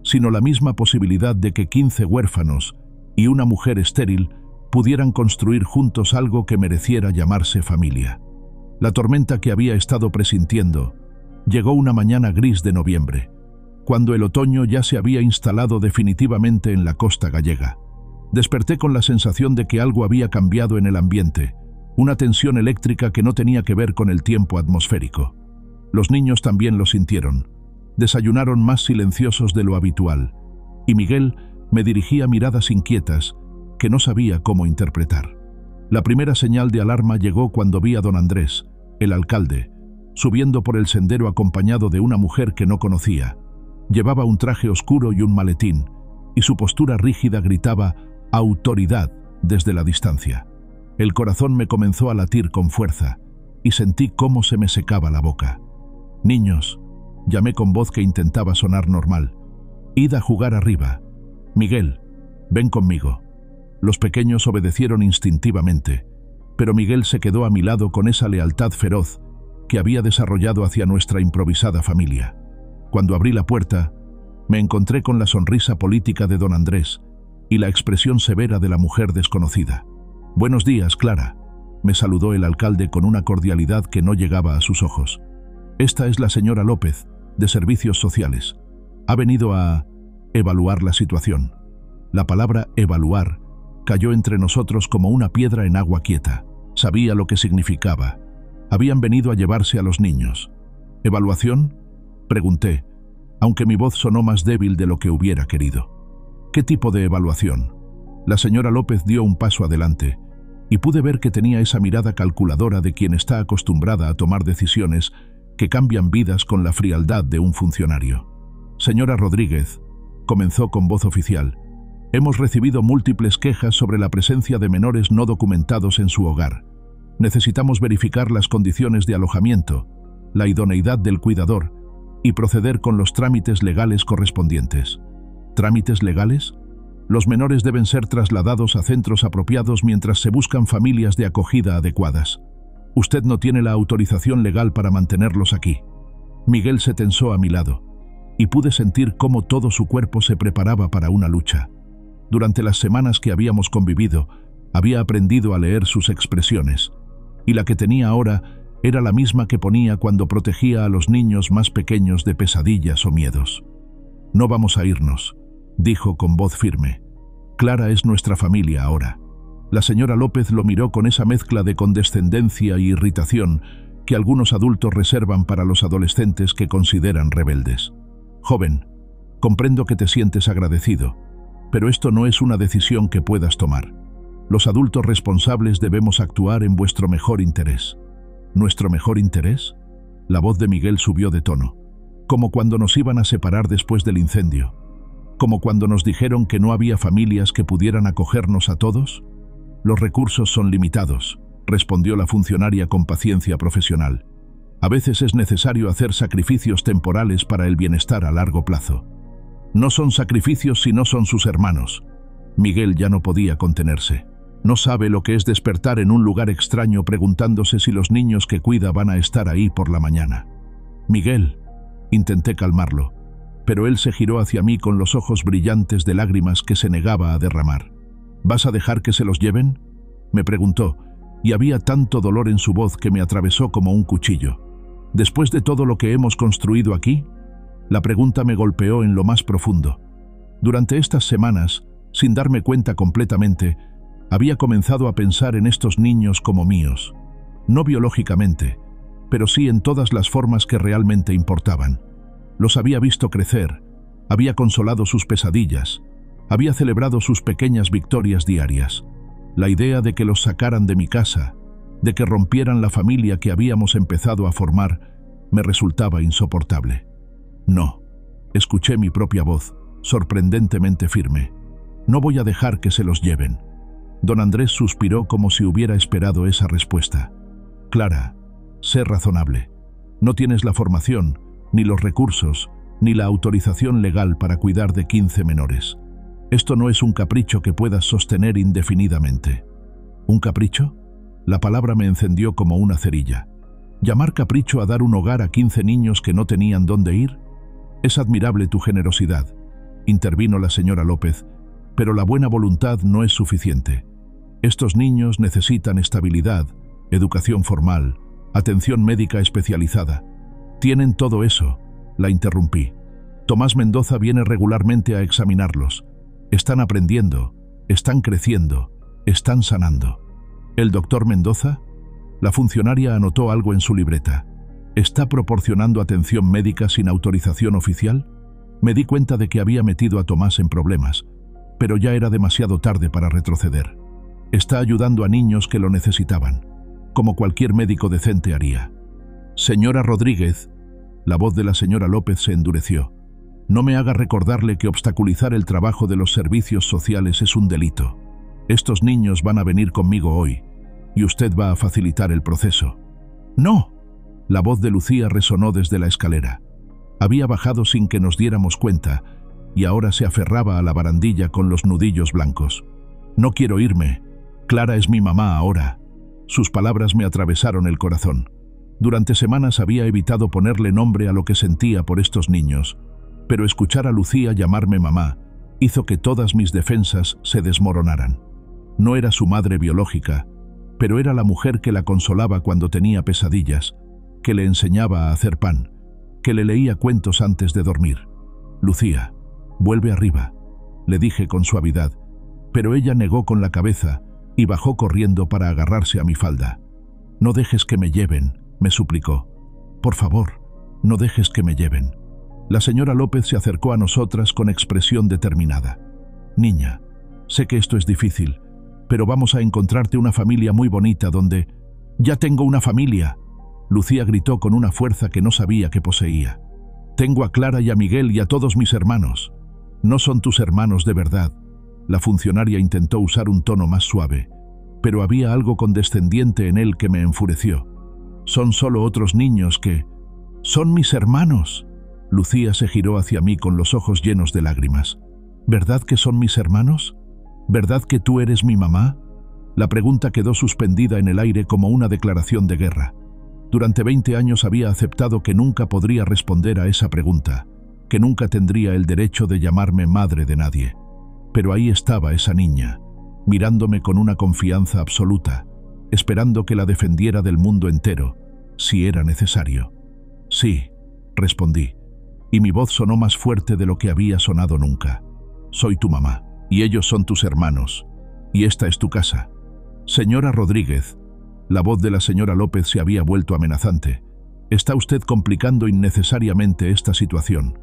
sino la misma posibilidad de que 15 huérfanos y una mujer estéril pudieran construir juntos algo que mereciera llamarse familia. La tormenta que había estado presintiendo llegó una mañana gris de noviembre, cuando el otoño ya se había instalado definitivamente en la costa gallega. Desperté con la sensación de que algo había cambiado en el ambiente, una tensión eléctrica que no tenía que ver con el tiempo atmosférico. Los niños también lo sintieron. Desayunaron más silenciosos de lo habitual, y Miguel me dirigía miradas inquietas que no sabía cómo interpretar. La primera señal de alarma llegó cuando vi a don Andrés, el alcalde, subiendo por el sendero acompañado de una mujer que no conocía. Llevaba un traje oscuro y un maletín, y su postura rígida gritaba «autoridad» desde la distancia. El corazón me comenzó a latir con fuerza, y sentí cómo se me secaba la boca. «Niños», llamé con voz que intentaba sonar normal, «id a jugar arriba. Miguel, ven conmigo». Los pequeños obedecieron instintivamente, pero Miguel se quedó a mi lado con esa lealtad feroz que había desarrollado hacia nuestra improvisada familia. Cuando abrí la puerta, me encontré con la sonrisa política de don Andrés y la expresión severa de la mujer desconocida. «Buenos días, Clara», me saludó el alcalde con una cordialidad que no llegaba a sus ojos. «Esta es la señora López, de Servicios Sociales. Ha venido a evaluar la situación». La palabra evaluar cayó entre nosotros como una piedra en agua quieta. Sabía lo que significaba. Habían venido a llevarse a los niños. ¿Evaluación?, pregunté, aunque mi voz sonó más débil de lo que hubiera querido. «¿Qué tipo de evaluación?». La señora López dio un paso adelante, y pude ver que tenía esa mirada calculadora de quien está acostumbrada a tomar decisiones que cambian vidas con la frialdad de un funcionario. «Señora Rodríguez», comenzó con voz oficial, «hemos recibido múltiples quejas sobre la presencia de menores no documentados en su hogar. Necesitamos verificar las condiciones de alojamiento, la idoneidad del cuidador y proceder con los trámites legales correspondientes». ¿Trámites legales? Los menores deben ser trasladados a centros apropiados mientras se buscan familias de acogida adecuadas. Usted no tiene la autorización legal para mantenerlos aquí. Miguel se tensó a mi lado, y pude sentir cómo todo su cuerpo se preparaba para una lucha. Durante las semanas que habíamos convivido, había aprendido a leer sus expresiones, y la que tenía ahora era la misma que ponía cuando protegía a los niños más pequeños de pesadillas o miedos. «No vamos a irnos», dijo con voz firme. «Clara es nuestra familia ahora». La señora López lo miró con esa mezcla de condescendencia y irritación que algunos adultos reservan para los adolescentes que consideran rebeldes. «Joven, comprendo que te sientes agradecido, pero esto no es una decisión que puedas tomar. Los adultos responsables debemos actuar en vuestro mejor interés». ¿Nuestro mejor interés? La voz de Miguel subió de tono, como cuando nos iban a separar después del incendio, como cuando nos dijeron que no había familias que pudieran acogernos a todos. «Los recursos son limitados», respondió la funcionaria con paciencia profesional. «A veces es necesario hacer sacrificios temporales para el bienestar a largo plazo». «No son sacrificios si no son sus hermanos». Miguel ya no podía contenerse. No sabe lo que es despertar en un lugar extraño preguntándose si los niños que cuida van a estar ahí por la mañana. «Miguel», intenté calmarlo, pero él se giró hacia mí con los ojos brillantes de lágrimas que se negaba a derramar. «¿Vas a dejar que se los lleven?», me preguntó, y había tanto dolor en su voz que me atravesó como un cuchillo. «¿Después de todo lo que hemos construido aquí?». La pregunta me golpeó en lo más profundo. Durante estas semanas, sin darme cuenta completamente, había comenzado a pensar en estos niños como míos. No biológicamente, pero sí en todas las formas que realmente importaban. Los había visto crecer, había consolado sus pesadillas, había celebrado sus pequeñas victorias diarias. La idea de que los sacaran de mi casa, de que rompieran la familia que habíamos empezado a formar, me resultaba insoportable. No, escuché mi propia voz, sorprendentemente firme. No voy a dejar que se los lleven. Don Andrés suspiró como si hubiera esperado esa respuesta. Clara, sé razonable. No tienes la formación, ni los recursos, ni la autorización legal para cuidar de 15 menores. Esto no es un capricho que puedas sostener indefinidamente. ¿Un capricho? La palabra me encendió como una cerilla. ¿Llamar capricho a dar un hogar a 15 niños que no tenían dónde ir? Es admirable tu generosidad, intervino la señora López, pero la buena voluntad no es suficiente. Estos niños necesitan estabilidad, educación formal, atención médica especializada. Tienen todo eso, la interrumpí. Tomás Mendoza viene regularmente a examinarlos. Están aprendiendo, están creciendo, están sanando. ¿El doctor Mendoza? La funcionaria anotó algo en su libreta. ¿Está proporcionando atención médica sin autorización oficial? Me di cuenta de que había metido a Tomás en problemas, pero ya era demasiado tarde para retroceder. Está ayudando a niños que lo necesitaban, como cualquier médico decente haría. Señora Rodríguez, la voz de la señora López se endureció. No me haga recordarle que obstaculizar el trabajo de los servicios sociales es un delito. Estos niños van a venir conmigo hoy, y usted va a facilitar el proceso. ¡No! La voz de Lucía resonó desde la escalera. Había bajado sin que nos diéramos cuenta, y ahora se aferraba a la barandilla con los nudillos blancos. No quiero irme. Clara es mi mamá ahora. Sus palabras me atravesaron el corazón. Durante semanas había evitado ponerle nombre a lo que sentía por estos niños, pero escuchar a Lucía llamarme mamá hizo que todas mis defensas se desmoronaran. No era su madre biológica, pero era la mujer que la consolaba cuando tenía pesadillas, que le enseñaba a hacer pan, que le leía cuentos antes de dormir. Lucía, vuelve arriba, le dije con suavidad, pero ella negó con la cabeza y bajó corriendo para agarrarse a mi falda. No dejes que me lleven, me suplicó. Por favor, no dejes que me lleven. La señora López se acercó a nosotras con expresión determinada. Niña, sé que esto es difícil, pero vamos a encontrarte una familia muy bonita donde... ¡Ya tengo una familia!, Lucía gritó con una fuerza que no sabía que poseía. Tengo a Clara y a Miguel y a todos mis hermanos. No son tus hermanos de verdad. La funcionaria intentó usar un tono más suave, pero había algo condescendiente en él que me enfureció. Son solo otros niños que... ¡Son mis hermanos! Lucía se giró hacia mí con los ojos llenos de lágrimas. ¿Verdad que son mis hermanos? ¿Verdad que tú eres mi mamá? La pregunta quedó suspendida en el aire como una declaración de guerra. Durante 20 años había aceptado que nunca podría responder a esa pregunta, que nunca tendría el derecho de llamarme madre de nadie. Pero ahí estaba esa niña, mirándome con una confianza absoluta, esperando que la defendiera del mundo entero, si era necesario. Sí, respondí, y mi voz sonó más fuerte de lo que había sonado nunca. Soy tu mamá, y ellos son tus hermanos, y esta es tu casa. Señora Rodríguez, la voz de la señora López se había vuelto amenazante. Está usted complicando innecesariamente esta situación.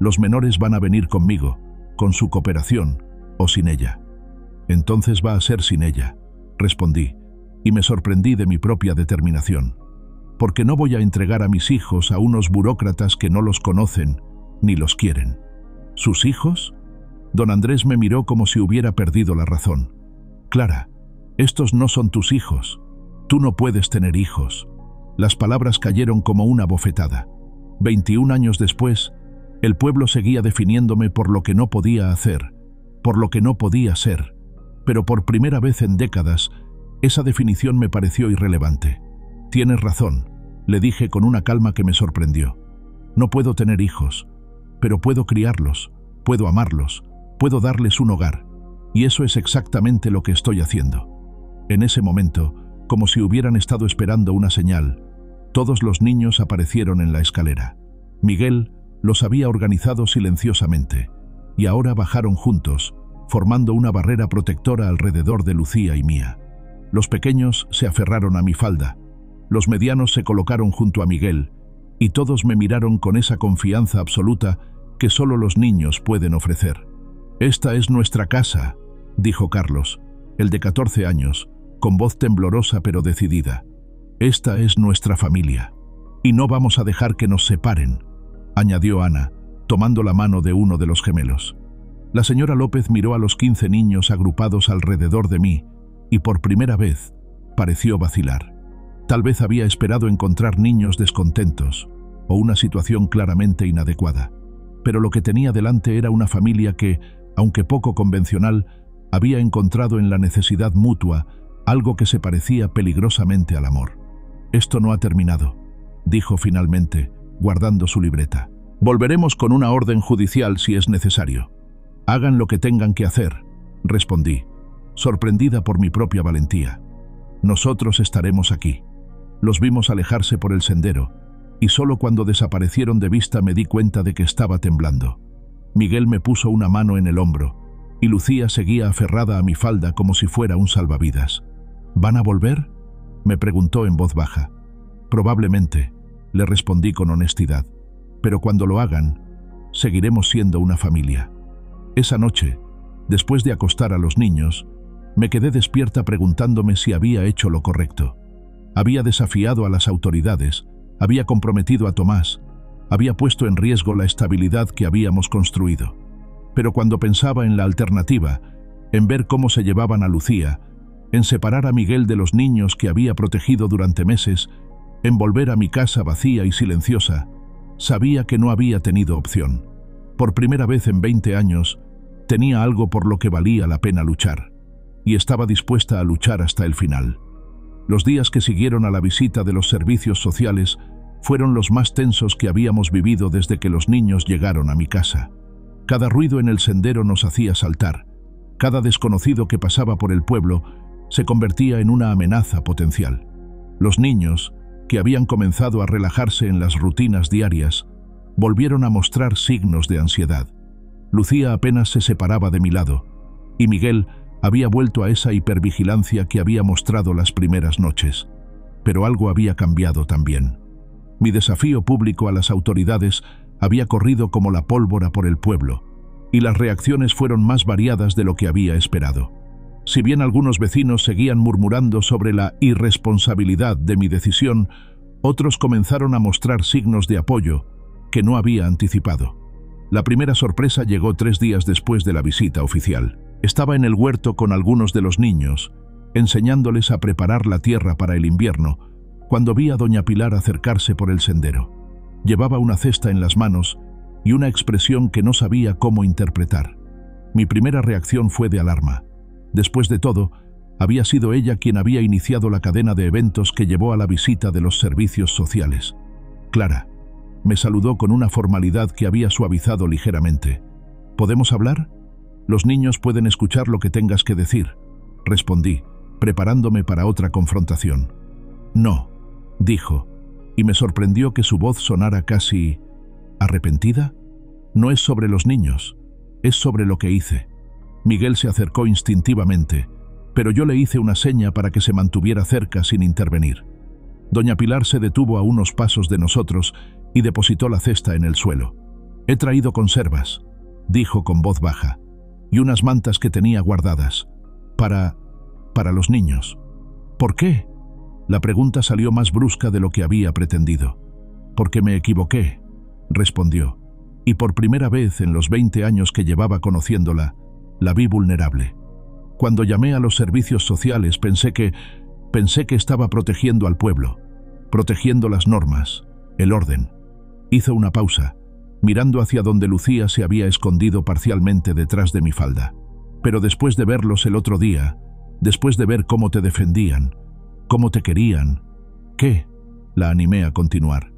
Los menores van a venir conmigo, con su cooperación, o sin ella. Entonces va a ser sin ella, respondí, y me sorprendí de mi propia determinación. Porque no voy a entregar a mis hijos a unos burócratas que no los conocen ni los quieren. ¿Sus hijos? Don Andrés me miró como si hubiera perdido la razón. Clara, estos no son tus hijos. Tú no puedes tener hijos. Las palabras cayeron como una bofetada. 21 años después, el pueblo seguía definiéndome por lo que no podía hacer, por lo que no podía ser, pero por primera vez en décadas, esa definición me pareció irrelevante. Tienes razón, le dije con una calma que me sorprendió. No puedo tener hijos, pero puedo criarlos, puedo amarlos, puedo darles un hogar, y eso es exactamente lo que estoy haciendo. En ese momento, como si hubieran estado esperando una señal, todos los niños aparecieron en la escalera. Miguel los había organizado silenciosamente, y ahora bajaron juntos, formando una barrera protectora alrededor de Lucía y mía. Los pequeños se aferraron a mi falda, los medianos se colocaron junto a Miguel, y todos me miraron con esa confianza absoluta que solo los niños pueden ofrecer. «Esta es nuestra casa», dijo Carlos, el de 14 años, con voz temblorosa pero decidida. «Esta es nuestra familia, y no vamos a dejar que nos separen», añadió Ana, tomando la mano de uno de los gemelos. La señora López miró a los 15 niños agrupados alrededor de mí y por primera vez pareció vacilar. Tal vez había esperado encontrar niños descontentos o una situación claramente inadecuada, pero lo que tenía delante era una familia que, aunque poco convencional, había encontrado en la necesidad mutua algo que se parecía peligrosamente al amor. «Esto no ha terminado», dijo finalmente, guardando su libreta. «Volveremos con una orden judicial si es necesario». «Hagan lo que tengan que hacer», respondí, sorprendida por mi propia valentía. «Nosotros estaremos aquí». Los vimos alejarse por el sendero, y solo cuando desaparecieron de vista me di cuenta de que estaba temblando. Miguel me puso una mano en el hombro, y Lucía seguía aferrada a mi falda como si fuera un salvavidas. «¿Van a volver?», me preguntó en voz baja. «Probablemente», le respondí con honestidad, «pero cuando lo hagan, seguiremos siendo una familia». Esa noche, después de acostar a los niños, me quedé despierta preguntándome si había hecho lo correcto. Había desafiado a las autoridades, había comprometido a Tomás, había puesto en riesgo la estabilidad que habíamos construido. Pero cuando pensaba en la alternativa, en ver cómo se llevaban a Lucía, en separar a Miguel de los niños que había protegido durante meses, en volver a mi casa vacía y silenciosa, sabía que no había tenido opción. Por primera vez en 20 años, tenía algo por lo que valía la pena luchar, y estaba dispuesta a luchar hasta el final. Los días que siguieron a la visita de los servicios sociales fueron los más tensos que habíamos vivido desde que los niños llegaron a mi casa. Cada ruido en el sendero nos hacía saltar. Cada desconocido que pasaba por el pueblo se convertía en una amenaza potencial. Los niños, que habían comenzado a relajarse en las rutinas diarias, volvieron a mostrar signos de ansiedad. Lucía apenas se separaba de mi lado, y Miguel había vuelto a esa hipervigilancia que había mostrado las primeras noches. Pero algo había cambiado también. Mi desafío público a las autoridades había corrido como la pólvora por el pueblo, y las reacciones fueron más variadas de lo que había esperado. Si bien algunos vecinos seguían murmurando sobre la irresponsabilidad de mi decisión, otros comenzaron a mostrar signos de apoyo que no había anticipado. La primera sorpresa llegó 3 días después de la visita oficial. Estaba en el huerto con algunos de los niños, enseñándoles a preparar la tierra para el invierno, cuando vi a doña Pilar acercarse por el sendero. Llevaba una cesta en las manos y una expresión que no sabía cómo interpretar. Mi primera reacción fue de alarma. Después de todo, había sido ella quien había iniciado la cadena de eventos que llevó a la visita de los servicios sociales. «Clara», me saludó con una formalidad que había suavizado ligeramente. «¿Podemos hablar? Los niños pueden escuchar lo que tengas que decir», respondí, preparándome para otra confrontación. «No», dijo, y me sorprendió que su voz sonara casi arrepentida. «No es sobre los niños, es sobre lo que hice». Miguel se acercó instintivamente, pero yo le hice una seña para que se mantuviera cerca sin intervenir. Doña Pilar se detuvo a unos pasos de nosotros y depositó la cesta en el suelo. «He traído conservas», dijo con voz baja, «y unas mantas que tenía guardadas. Para los niños». «¿Por qué?». La pregunta salió más brusca de lo que había pretendido. «Porque me equivoqué», respondió, y por primera vez en los 20 años que llevaba conociéndola, la vi vulnerable. Cuando llamé a los servicios sociales pensé que estaba protegiendo al pueblo, protegiendo las normas, el orden. Hizo una pausa, mirando hacia donde Lucía se había escondido parcialmente detrás de mi falda. «Pero después de verlos el otro día, después de ver cómo te defendían, cómo te querían...» «¿Qué?», la animé a continuar.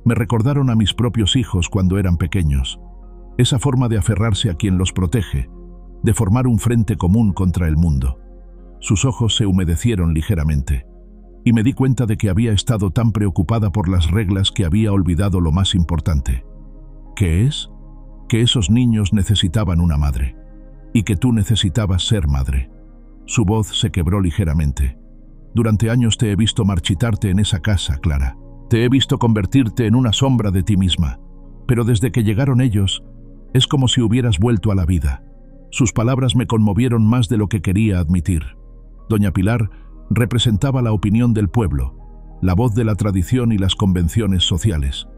«Me recordaron a mis propios hijos cuando eran pequeños. Esa forma de aferrarse a quien los protege, de formar un frente común contra el mundo». Sus ojos se humedecieron ligeramente, y me di cuenta de que había estado tan preocupada por las reglas que había olvidado lo más importante. ¿Qué es? Que esos niños necesitaban una madre, y que tú necesitabas ser madre. Su voz se quebró ligeramente. «Durante años te he visto marchitarte en esa casa, Clara. Te he visto convertirte en una sombra de ti misma. Pero desde que llegaron ellos, es como si hubieras vuelto a la vida». Sus palabras me conmovieron más de lo que quería admitir. Doña Pilar Representaba la opinión del pueblo, la voz de la tradición y las convenciones sociales.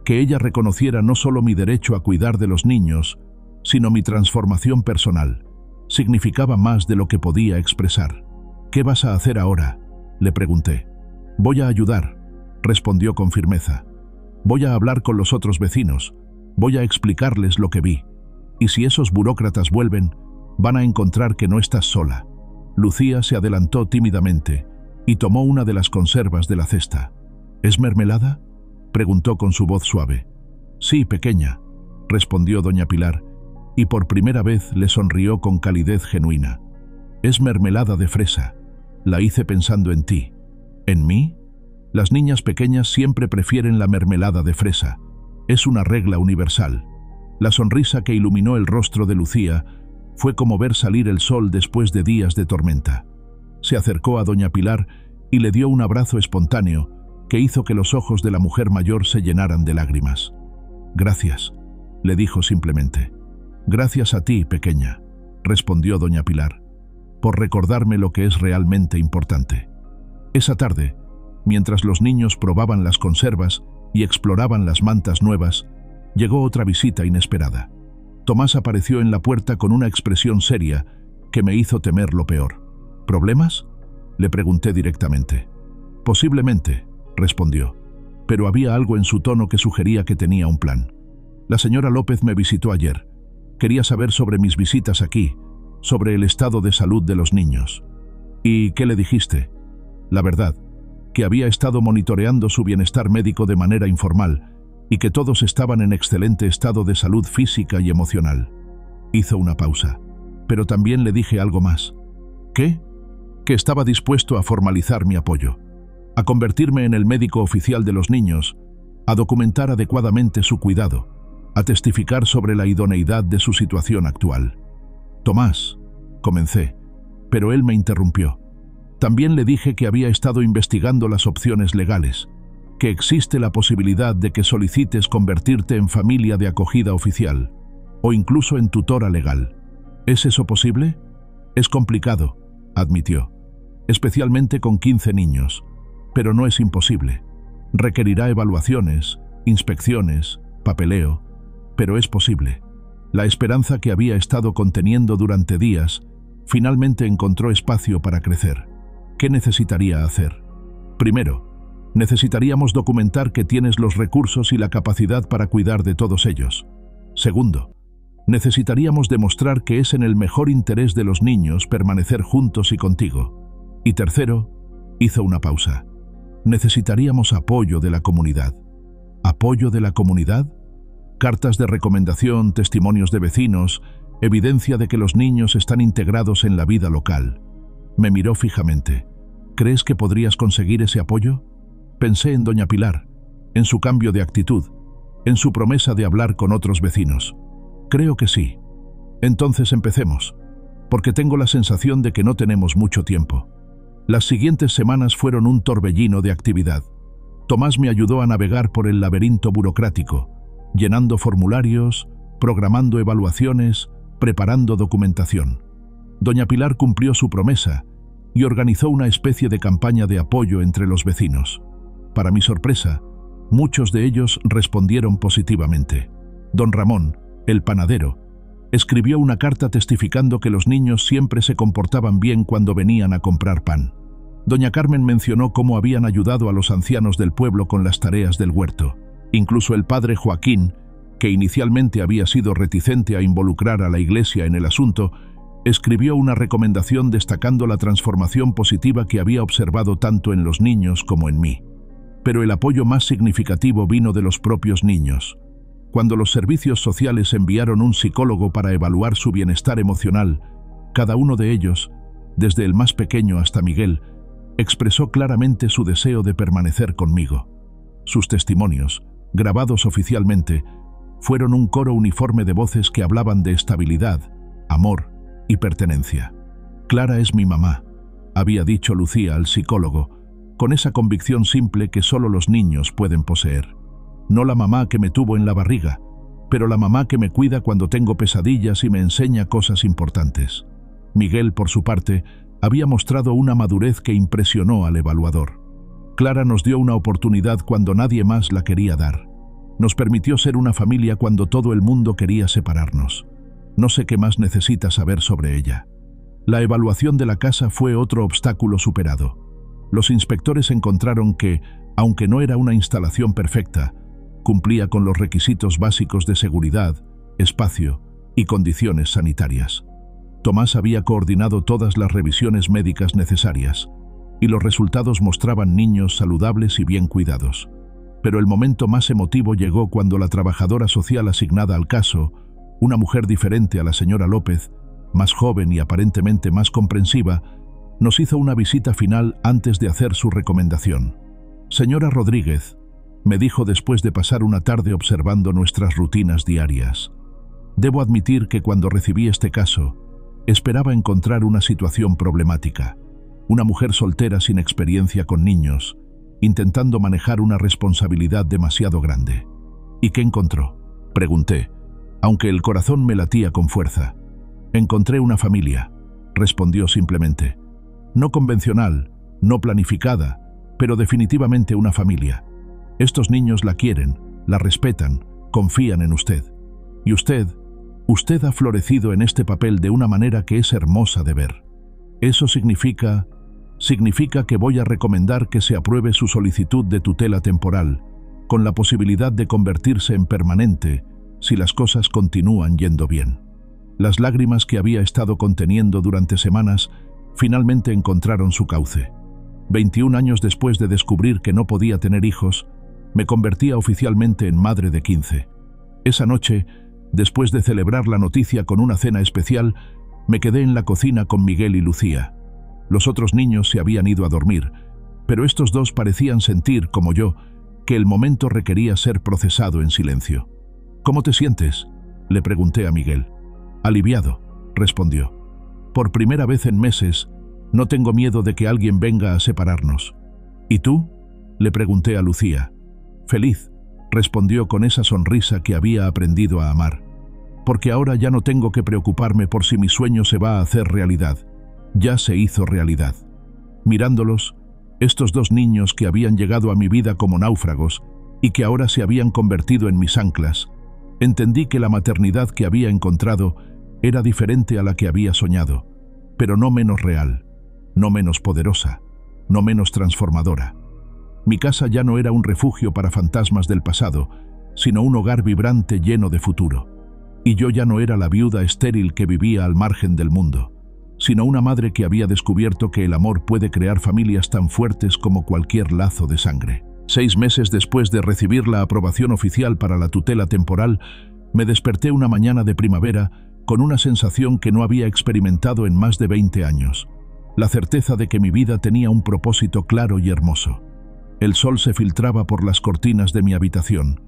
Que ella reconociera no solo mi derecho a cuidar de los niños, sino mi transformación personal, significaba más de lo que podía expresar. «¿Qué vas a hacer ahora?», le pregunté. «Voy a ayudar», respondió con firmeza. «Voy a hablar con los otros vecinos, voy a explicarles lo que vi. Y si esos burócratas vuelven, van a encontrar que no estás sola». Lucía se adelantó tímidamente y tomó una de las conservas de la cesta. «¿Es mermelada?», preguntó con su voz suave. «Sí, pequeña», respondió doña Pilar, y por primera vez le sonrió con calidez genuina. «Es mermelada de fresa. La hice pensando en ti». «¿En mí?». Las niñas pequeñas siempre prefieren la mermelada de fresa. Es una regla universal. La sonrisa que iluminó el rostro de Lucía fue como ver salir el sol después de días de tormenta. Se acercó a doña Pilar y le dio un abrazo espontáneo que hizo que los ojos de la mujer mayor se llenaran de lágrimas. «Gracias», le dijo simplemente. «Gracias a ti, pequeña», respondió doña Pilar, «por recordarme lo que es realmente importante». Esa tarde, mientras los niños probaban las conservas y exploraban las mantas nuevas, llegó otra visita inesperada. Tomás apareció en la puerta con una expresión seria que me hizo temer lo peor. «¿Problemas?», le pregunté directamente. «Posiblemente», respondió, pero había algo en su tono que sugería que tenía un plan. «La señora López me visitó ayer. Quería saber sobre mis visitas aquí, sobre el estado de salud de los niños». «¿Y qué le dijiste?». «La verdad, que había estado monitoreando su bienestar médico de manera informal y que todos estaban en excelente estado de salud física y emocional». Hizo una pausa. «Pero también le dije algo más». «¿Qué?». «Que estaba dispuesto a formalizar mi apoyo, a convertirme en el médico oficial de los niños, a documentar adecuadamente su cuidado, a testificar sobre la idoneidad de su situación actual». «Tomás», comencé, pero él me interrumpió. «También le dije que había estado investigando las opciones legales, que existe la posibilidad de que solicites convertirte en familia de acogida oficial, o incluso en tutora legal. ¿Es eso posible?». «Es complicado», admitió, «especialmente con 15 niños, pero no es imposible. Requerirá evaluaciones, inspecciones, papeleo, pero es posible». La esperanza que había estado conteniendo durante días finalmente encontró espacio para crecer. ¿Qué necesitaría hacer? Primero, necesitaríamos documentar que tienes los recursos y la capacidad para cuidar de todos ellos. Segundo, necesitaríamos demostrar que es en el mejor interés de los niños permanecer juntos y contigo. Y tercero, hizo una pausa, necesitaríamos apoyo de la comunidad. ¿Apoyo de la comunidad? Cartas de recomendación, testimonios de vecinos, evidencia de que los niños están integrados en la vida local. Me miró fijamente. ¿Crees que podrías conseguir ese apoyo? Pensé en doña Pilar, en su cambio de actitud, en su promesa de hablar con otros vecinos. Creo que sí. Entonces empecemos, porque tengo la sensación de que no tenemos mucho tiempo. Las siguientes semanas fueron un torbellino de actividad. Tomás me ayudó a navegar por el laberinto burocrático, llenando formularios, programando evaluaciones, preparando documentación. Doña Pilar cumplió su promesa y organizó una especie de campaña de apoyo entre los vecinos. Para mi sorpresa, muchos de ellos respondieron positivamente. Don Ramón, el panadero, escribió una carta testificando que los niños siempre se comportaban bien cuando venían a comprar pan. Doña Carmen mencionó cómo habían ayudado a los ancianos del pueblo con las tareas del huerto. Incluso el padre Joaquín, que inicialmente había sido reticente a involucrar a la Iglesia en el asunto, escribió una recomendación destacando la transformación positiva que había observado tanto en los niños como en mí. Pero el apoyo más significativo vino de los propios niños. Cuando los servicios sociales enviaron un psicólogo para evaluar su bienestar emocional, cada uno de ellos, desde el más pequeño hasta Miguel, expresó claramente su deseo de permanecer conmigo. Sus testimonios, grabados oficialmente, fueron un coro uniforme de voces que hablaban de estabilidad, amor y pertenencia. «Clara es mi mamá», había dicho Lucía al psicólogo, con esa convicción simple que solo los niños pueden poseer. No la mamá que me tuvo en la barriga, pero la mamá que me cuida cuando tengo pesadillas y me enseña cosas importantes. Miguel, por su parte, había mostrado una madurez que impresionó al evaluador. Clara nos dio una oportunidad cuando nadie más la quería dar. Nos permitió ser una familia cuando todo el mundo quería separarnos. No sé qué más necesita saber sobre ella. La evaluación de la casa fue otro obstáculo superado. Los inspectores encontraron que, aunque no era una instalación perfecta, cumplía con los requisitos básicos de seguridad, espacio y condiciones sanitarias. Tomás había coordinado todas las revisiones médicas necesarias, y los resultados mostraban niños saludables y bien cuidados. Pero el momento más emotivo llegó cuando la trabajadora social asignada al caso, una mujer diferente a la señora López, más joven y aparentemente más comprensiva, nos hizo una visita final antes de hacer su recomendación. «Señora Rodríguez», me dijo después de pasar una tarde observando nuestras rutinas diarias. «Debo admitir que cuando recibí este caso, esperaba encontrar una situación problemática. Una mujer soltera sin experiencia con niños, intentando manejar una responsabilidad demasiado grande». «¿Y qué encontró?», pregunté, aunque el corazón me latía con fuerza. «Encontré una familia», respondió simplemente. «No convencional, no planificada, pero definitivamente una familia. Estos niños la quieren, la respetan, confían en usted. Y usted ha florecido en este papel de una manera que es hermosa de ver. Eso significa que voy a recomendar que se apruebe su solicitud de tutela temporal, con la posibilidad de convertirse en permanente si las cosas continúan yendo bien». Las lágrimas que había estado conteniendo durante semanas finalmente encontraron su cauce. 21 años después de descubrir que no podía tener hijos, me convertía oficialmente en madre de 15. Esa noche, después de celebrar la noticia con una cena especial, me quedé en la cocina con Miguel y Lucía. Los otros niños se habían ido a dormir, pero estos dos parecían sentir, como yo, que el momento requería ser procesado en silencio. «¿Cómo te sientes?», le pregunté a Miguel. «Aliviado», respondió. «Por primera vez en meses, no tengo miedo de que alguien venga a separarnos». «¿Y tú?», le pregunté a Lucía. «Feliz», respondió con esa sonrisa que había aprendido a amar. «Porque ahora ya no tengo que preocuparme por si mi sueño se va a hacer realidad. Ya se hizo realidad». Mirándolos, estos dos niños que habían llegado a mi vida como náufragos y que ahora se habían convertido en mis anclas, entendí que la maternidad que había encontrado era diferente a la que había soñado, pero no menos real, no menos poderosa, no menos transformadora. Mi casa ya no era un refugio para fantasmas del pasado, sino un hogar vibrante lleno de futuro. Y yo ya no era la viuda estéril que vivía al margen del mundo, sino una madre que había descubierto que el amor puede crear familias tan fuertes como cualquier lazo de sangre. 6 meses después de recibir la aprobación oficial para la tutela temporal, me desperté una mañana de primavera con una sensación que no había experimentado en más de 20 años. La certeza de que mi vida tenía un propósito claro y hermoso. El sol se filtraba por las cortinas de mi habitación,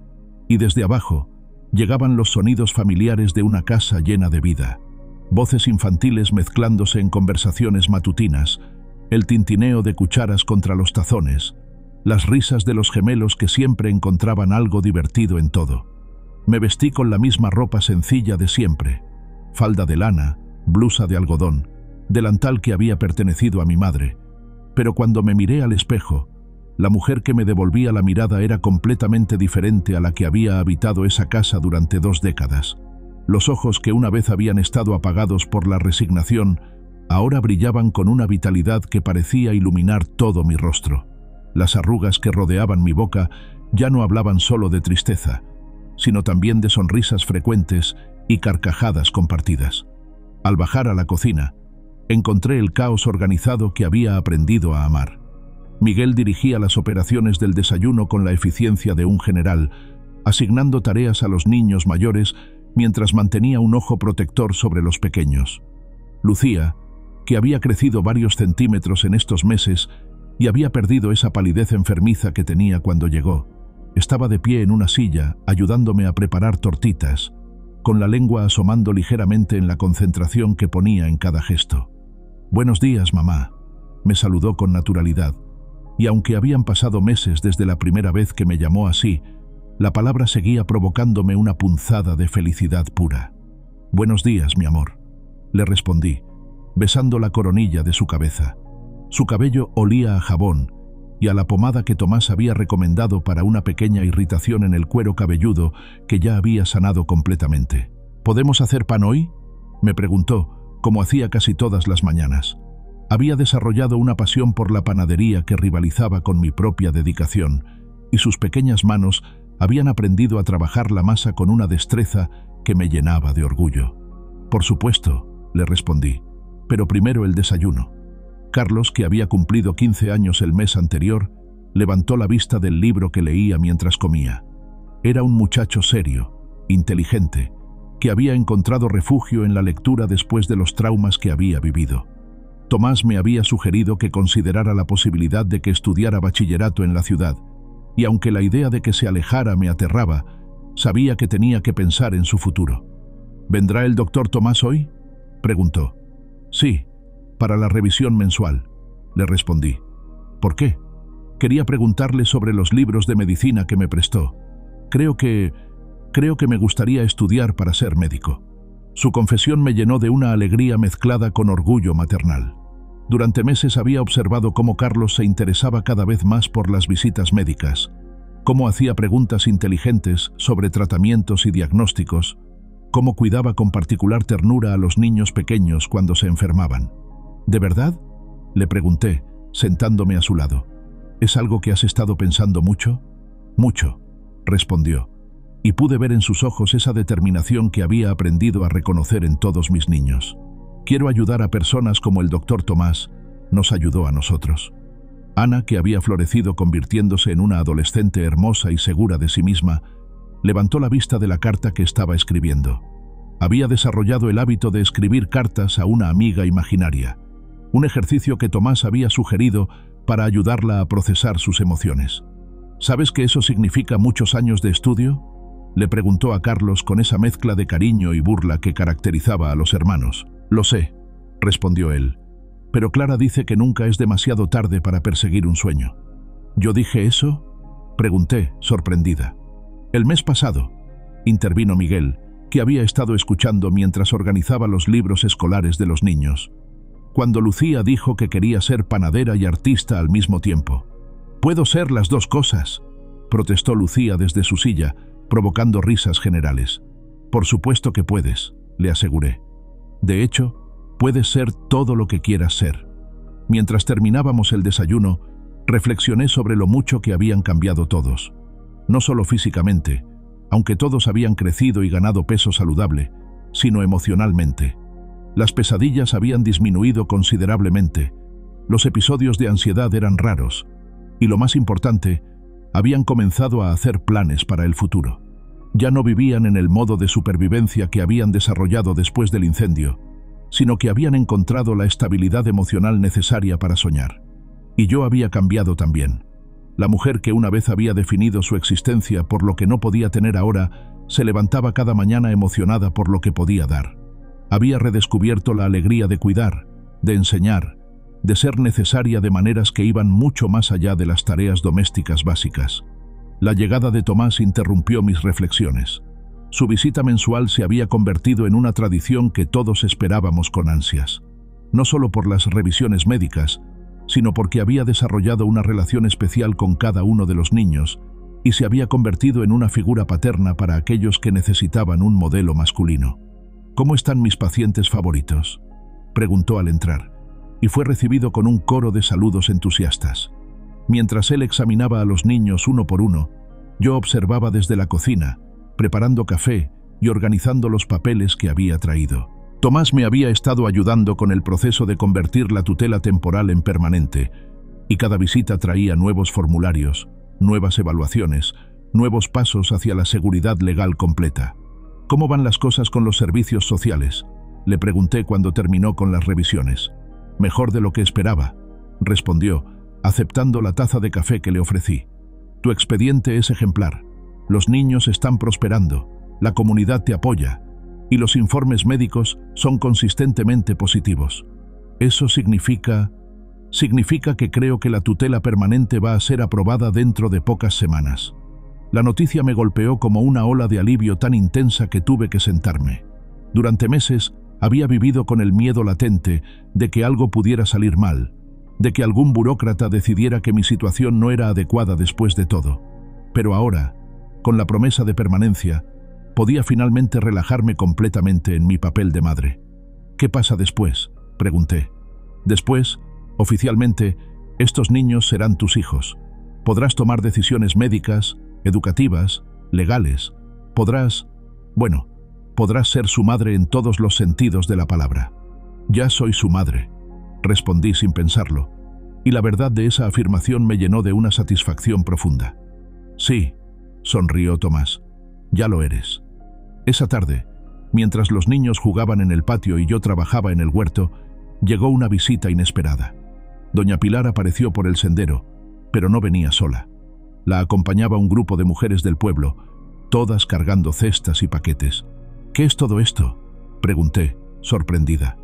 y desde abajo llegaban los sonidos familiares de una casa llena de vida. Voces infantiles mezclándose en conversaciones matutinas, el tintineo de cucharas contra los tazones, las risas de los gemelos que siempre encontraban algo divertido en todo. Me vestí con la misma ropa sencilla de siempre, falda de lana, blusa de algodón, delantal que había pertenecido a mi madre, pero cuando me miré al espejo, la mujer que me devolvía la mirada era completamente diferente a la que había habitado esa casa durante 2 décadas. Los ojos que una vez habían estado apagados por la resignación, ahora brillaban con una vitalidad que parecía iluminar todo mi rostro. Las arrugas que rodeaban mi boca ya no hablaban solo de tristeza, sino también de sonrisas frecuentes y carcajadas compartidas. Al bajar a la cocina, encontré el caos organizado que había aprendido a amar. Miguel dirigía las operaciones del desayuno con la eficiencia de un general, asignando tareas a los niños mayores mientras mantenía un ojo protector sobre los pequeños. Lucía, que había crecido varios centímetros en estos meses y había perdido esa palidez enfermiza que tenía cuando llegó, estaba de pie en una silla, ayudándome a preparar tortitas, con la lengua asomando ligeramente en la concentración que ponía en cada gesto. «Buenos días, mamá», me saludó con naturalidad, y aunque habían pasado meses desde la primera vez que me llamó así, la palabra seguía provocándome una punzada de felicidad pura. «Buenos días, mi amor», le respondí, besando la coronilla de su cabeza. Su cabello olía a jabón y a la pomada que Tomás había recomendado para una pequeña irritación en el cuero cabelludo que ya había sanado completamente. ¿Podemos hacer pan hoy?, me preguntó, como hacía casi todas las mañanas. Había desarrollado una pasión por la panadería que rivalizaba con mi propia dedicación, y sus pequeñas manos habían aprendido a trabajar la masa con una destreza que me llenaba de orgullo. «Por supuesto», le respondí, «pero primero el desayuno». Carlos, que había cumplido 15 años el mes anterior, levantó la vista del libro que leía mientras comía. Era un muchacho serio, inteligente, que había encontrado refugio en la lectura después de los traumas que había vivido. Tomás me había sugerido que considerara la posibilidad de que estudiara bachillerato en la ciudad, y aunque la idea de que se alejara me aterraba, sabía que tenía que pensar en su futuro. «¿Vendrá el doctor Tomás hoy?», preguntó. «Sí, para la revisión mensual», le respondí. «¿Por qué?». «Quería preguntarle sobre los libros de medicina que me prestó. Creo que me gustaría estudiar para ser médico». Su confesión me llenó de una alegría mezclada con orgullo maternal. Durante meses había observado cómo Carlos se interesaba cada vez más por las visitas médicas, cómo hacía preguntas inteligentes sobre tratamientos y diagnósticos, cómo cuidaba con particular ternura a los niños pequeños cuando se enfermaban. «¿De verdad?», le pregunté, sentándome a su lado. «¿Es algo que has estado pensando mucho?». «Mucho», respondió, y pude ver en sus ojos esa determinación que había aprendido a reconocer en todos mis niños. «Quiero ayudar a personas como el doctor Tomás nos ayudó a nosotros». Ana, que había florecido convirtiéndose en una adolescente hermosa y segura de sí misma, levantó la vista de la carta que estaba escribiendo. Había desarrollado el hábito de escribir cartas a una amiga imaginaria, un ejercicio que Tomás había sugerido para ayudarla a procesar sus emociones. «¿Sabes que eso significa muchos años de estudio?», le preguntó a Carlos con esa mezcla de cariño y burla que caracterizaba a los hermanos. «Lo sé», respondió él, «pero Clara dice que nunca es demasiado tarde para perseguir un sueño». «¿Yo dije eso?», pregunté, sorprendida. «El mes pasado», intervino Miguel, que había estado escuchando mientras organizaba los libros escolares de los niños, cuando Lucía dijo que quería ser panadera y artista al mismo tiempo. «Puedo ser las dos cosas», protestó Lucía desde su silla, provocando risas generales. «Por supuesto que puedes», le aseguré. «De hecho, puedes ser todo lo que quieras ser». Mientras terminábamos el desayuno, reflexioné sobre lo mucho que habían cambiado todos. No solo físicamente, aunque todos habían crecido y ganado peso saludable, sino emocionalmente. Las pesadillas habían disminuido considerablemente, los episodios de ansiedad eran raros, y lo más importante, habían comenzado a hacer planes para el futuro. Ya no vivían en el modo de supervivencia que habían desarrollado después del incendio, sino que habían encontrado la estabilidad emocional necesaria para soñar. Y yo había cambiado también. La mujer que una vez había definido su existencia por lo que no podía tener ahora, se levantaba cada mañana emocionada por lo que podía dar. Había redescubierto la alegría de cuidar, de enseñar, de ser necesaria de maneras que iban mucho más allá de las tareas domésticas básicas. La llegada de Tomás interrumpió mis reflexiones. Su visita mensual se había convertido en una tradición que todos esperábamos con ansias. No solo por las revisiones médicas, sino porque había desarrollado una relación especial con cada uno de los niños y se había convertido en una figura paterna para aquellos que necesitaban un modelo masculino. «¿Cómo están mis pacientes favoritos?», preguntó al entrar, y fue recibido con un coro de saludos entusiastas. Mientras él examinaba a los niños uno por uno, yo observaba desde la cocina, preparando café y organizando los papeles que había traído. Tomás me había estado ayudando con el proceso de convertir la tutela temporal en permanente, y cada visita traía nuevos formularios, nuevas evaluaciones, nuevos pasos hacia la seguridad legal completa. «¿Cómo van las cosas con los servicios sociales?», le pregunté cuando terminó con las revisiones. «Mejor de lo que esperaba», respondió, aceptando la taza de café que le ofrecí. «Tu expediente es ejemplar. Los niños están prosperando, la comunidad te apoya, y los informes médicos son consistentemente positivos. Eso significa que creo que la tutela permanente va a ser aprobada dentro de pocas semanas». La noticia me golpeó como una ola de alivio tan intensa que tuve que sentarme. Durante meses Había vivido con el miedo latente de que algo pudiera salir mal, de que algún burócrata decidiera que mi situación no era adecuada después de todo. Pero ahora, con la promesa de permanencia, podía finalmente relajarme completamente en mi papel de madre. ¿Qué pasa después?, pregunté. Después, oficialmente, estos niños serán tus hijos. Podrás tomar decisiones médicas, educativas, legales. Podrás ser su madre en todos los sentidos de la palabra. Ya soy su madre, respondí sin pensarlo, y la verdad de esa afirmación me llenó de una satisfacción profunda. Sí, sonrió Tomás, ya lo eres. Esa tarde, mientras los niños jugaban en el patio y yo trabajaba en el huerto, llegó una visita inesperada. Doña Pilar apareció por el sendero, pero no venía sola. La acompañaba un grupo de mujeres del pueblo, todas cargando cestas y paquetes. ¿Qué es todo esto?, pregunté, sorprendida.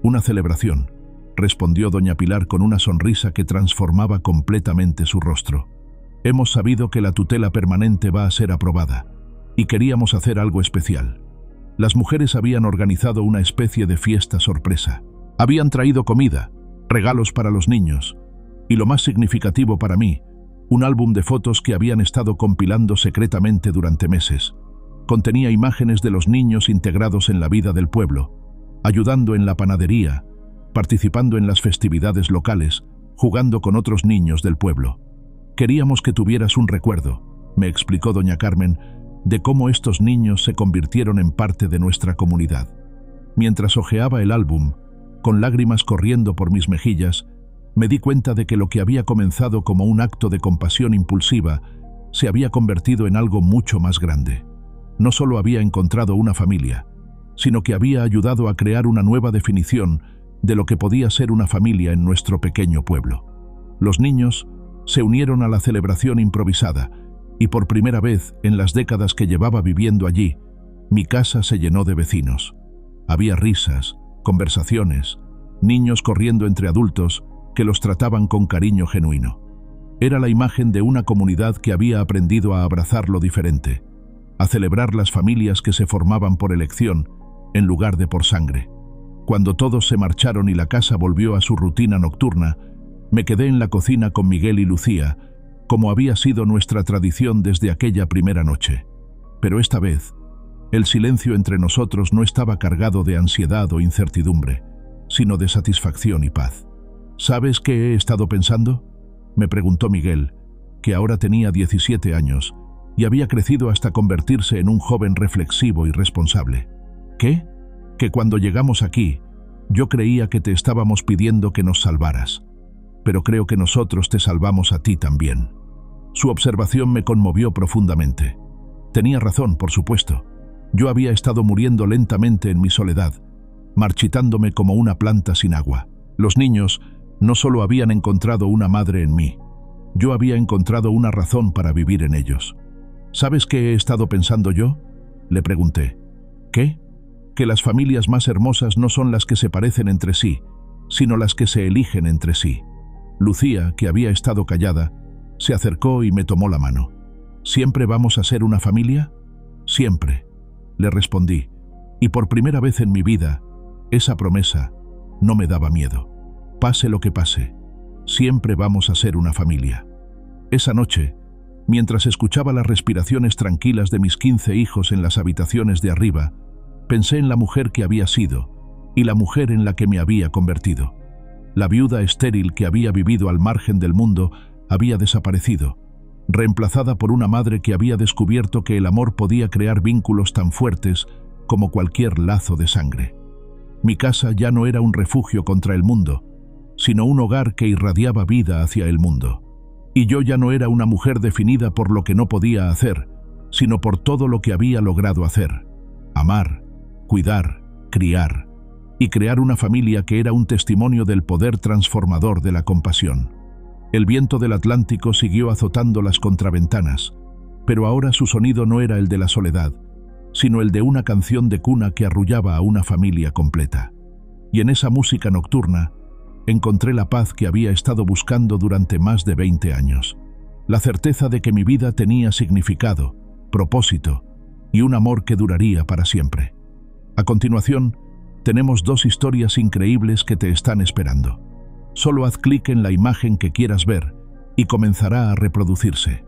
Una celebración, respondió doña Pilar con una sonrisa que transformaba completamente su rostro. Hemos sabido que la tutela permanente va a ser aprobada, y queríamos hacer algo especial. Las mujeres habían organizado una especie de fiesta sorpresa. Habían traído comida, regalos para los niños, y lo más significativo para mí, un álbum de fotos que habían estado compilando secretamente durante meses. Contenía imágenes de los niños integrados en la vida del pueblo, ayudando en la panadería, participando en las festividades locales, jugando con otros niños del pueblo. Queríamos que tuvieras un recuerdo, me explicó doña Carmen, de cómo estos niños se convirtieron en parte de nuestra comunidad. Mientras hojeaba el álbum, con lágrimas corriendo por mis mejillas, me di cuenta de que lo que había comenzado como un acto de compasión impulsiva se había convertido en algo mucho más grande. No solo había encontrado una familia, sino que había ayudado a crear una nueva definición de lo que podía ser una familia en nuestro pequeño pueblo. Los niños se unieron a la celebración improvisada, y por primera vez en las décadas que llevaba viviendo allí, mi casa se llenó de vecinos. Había risas, conversaciones, niños corriendo entre adultos que los trataban con cariño genuino. Era la imagen de una comunidad que había aprendido a abrazar lo diferente, a celebrar las familias que se formaban por elección en lugar de por sangre. Cuando todos se marcharon y la casa volvió a su rutina nocturna, me quedé en la cocina con Miguel y Lucía, como había sido nuestra tradición desde aquella primera noche. Pero esta vez, el silencio entre nosotros no estaba cargado de ansiedad o incertidumbre, sino de satisfacción y paz. ¿Sabes qué he estado pensando?, me preguntó Miguel, que ahora tenía 17 años y había crecido hasta convertirse en un joven reflexivo y responsable. ¿Qué? Que cuando llegamos aquí, yo creía que te estábamos pidiendo que nos salvaras, pero creo que nosotros te salvamos a ti también. Su observación me conmovió profundamente. Tenía razón, por supuesto. Yo había estado muriendo lentamente en mi soledad, marchitándome como una planta sin agua. Los niños no solo habían encontrado una madre en mí, yo había encontrado una razón para vivir en ellos. ¿Sabes qué he estado pensando yo?, le pregunté. ¿Qué? Que las familias más hermosas no son las que se parecen entre sí, sino las que se eligen entre sí. Lucía, que había estado callada, se acercó y me tomó la mano. ¿Siempre vamos a ser una familia? Siempre, le respondí, y por primera vez en mi vida, esa promesa no me daba miedo. Pase lo que pase, siempre vamos a ser una familia. Esa noche, mientras escuchaba las respiraciones tranquilas de mis 15 hijos en las habitaciones de arriba, pensé en la mujer que había sido y la mujer en la que me había convertido. La viuda estéril que había vivido al margen del mundo había desaparecido, reemplazada por una madre que había descubierto que el amor podía crear vínculos tan fuertes como cualquier lazo de sangre. Mi casa ya no era un refugio contra el mundo, sino un hogar que irradiaba vida hacia el mundo. Y yo ya no era una mujer definida por lo que no podía hacer, sino por todo lo que había logrado hacer: amar, cuidar, criar y crear una familia que era un testimonio del poder transformador de la compasión. El viento del Atlántico siguió azotando las contraventanas, pero ahora su sonido no era el de la soledad, sino el de una canción de cuna que arrullaba a una familia completa. Y en esa música nocturna encontré la paz que había estado buscando durante más de 20 años. La certeza de que mi vida tenía significado, propósito y un amor que duraría para siempre. A continuación, Tenemos 2 historias increíbles que te están esperando. Solo haz clic en la imagen que quieras ver y comenzará a reproducirse.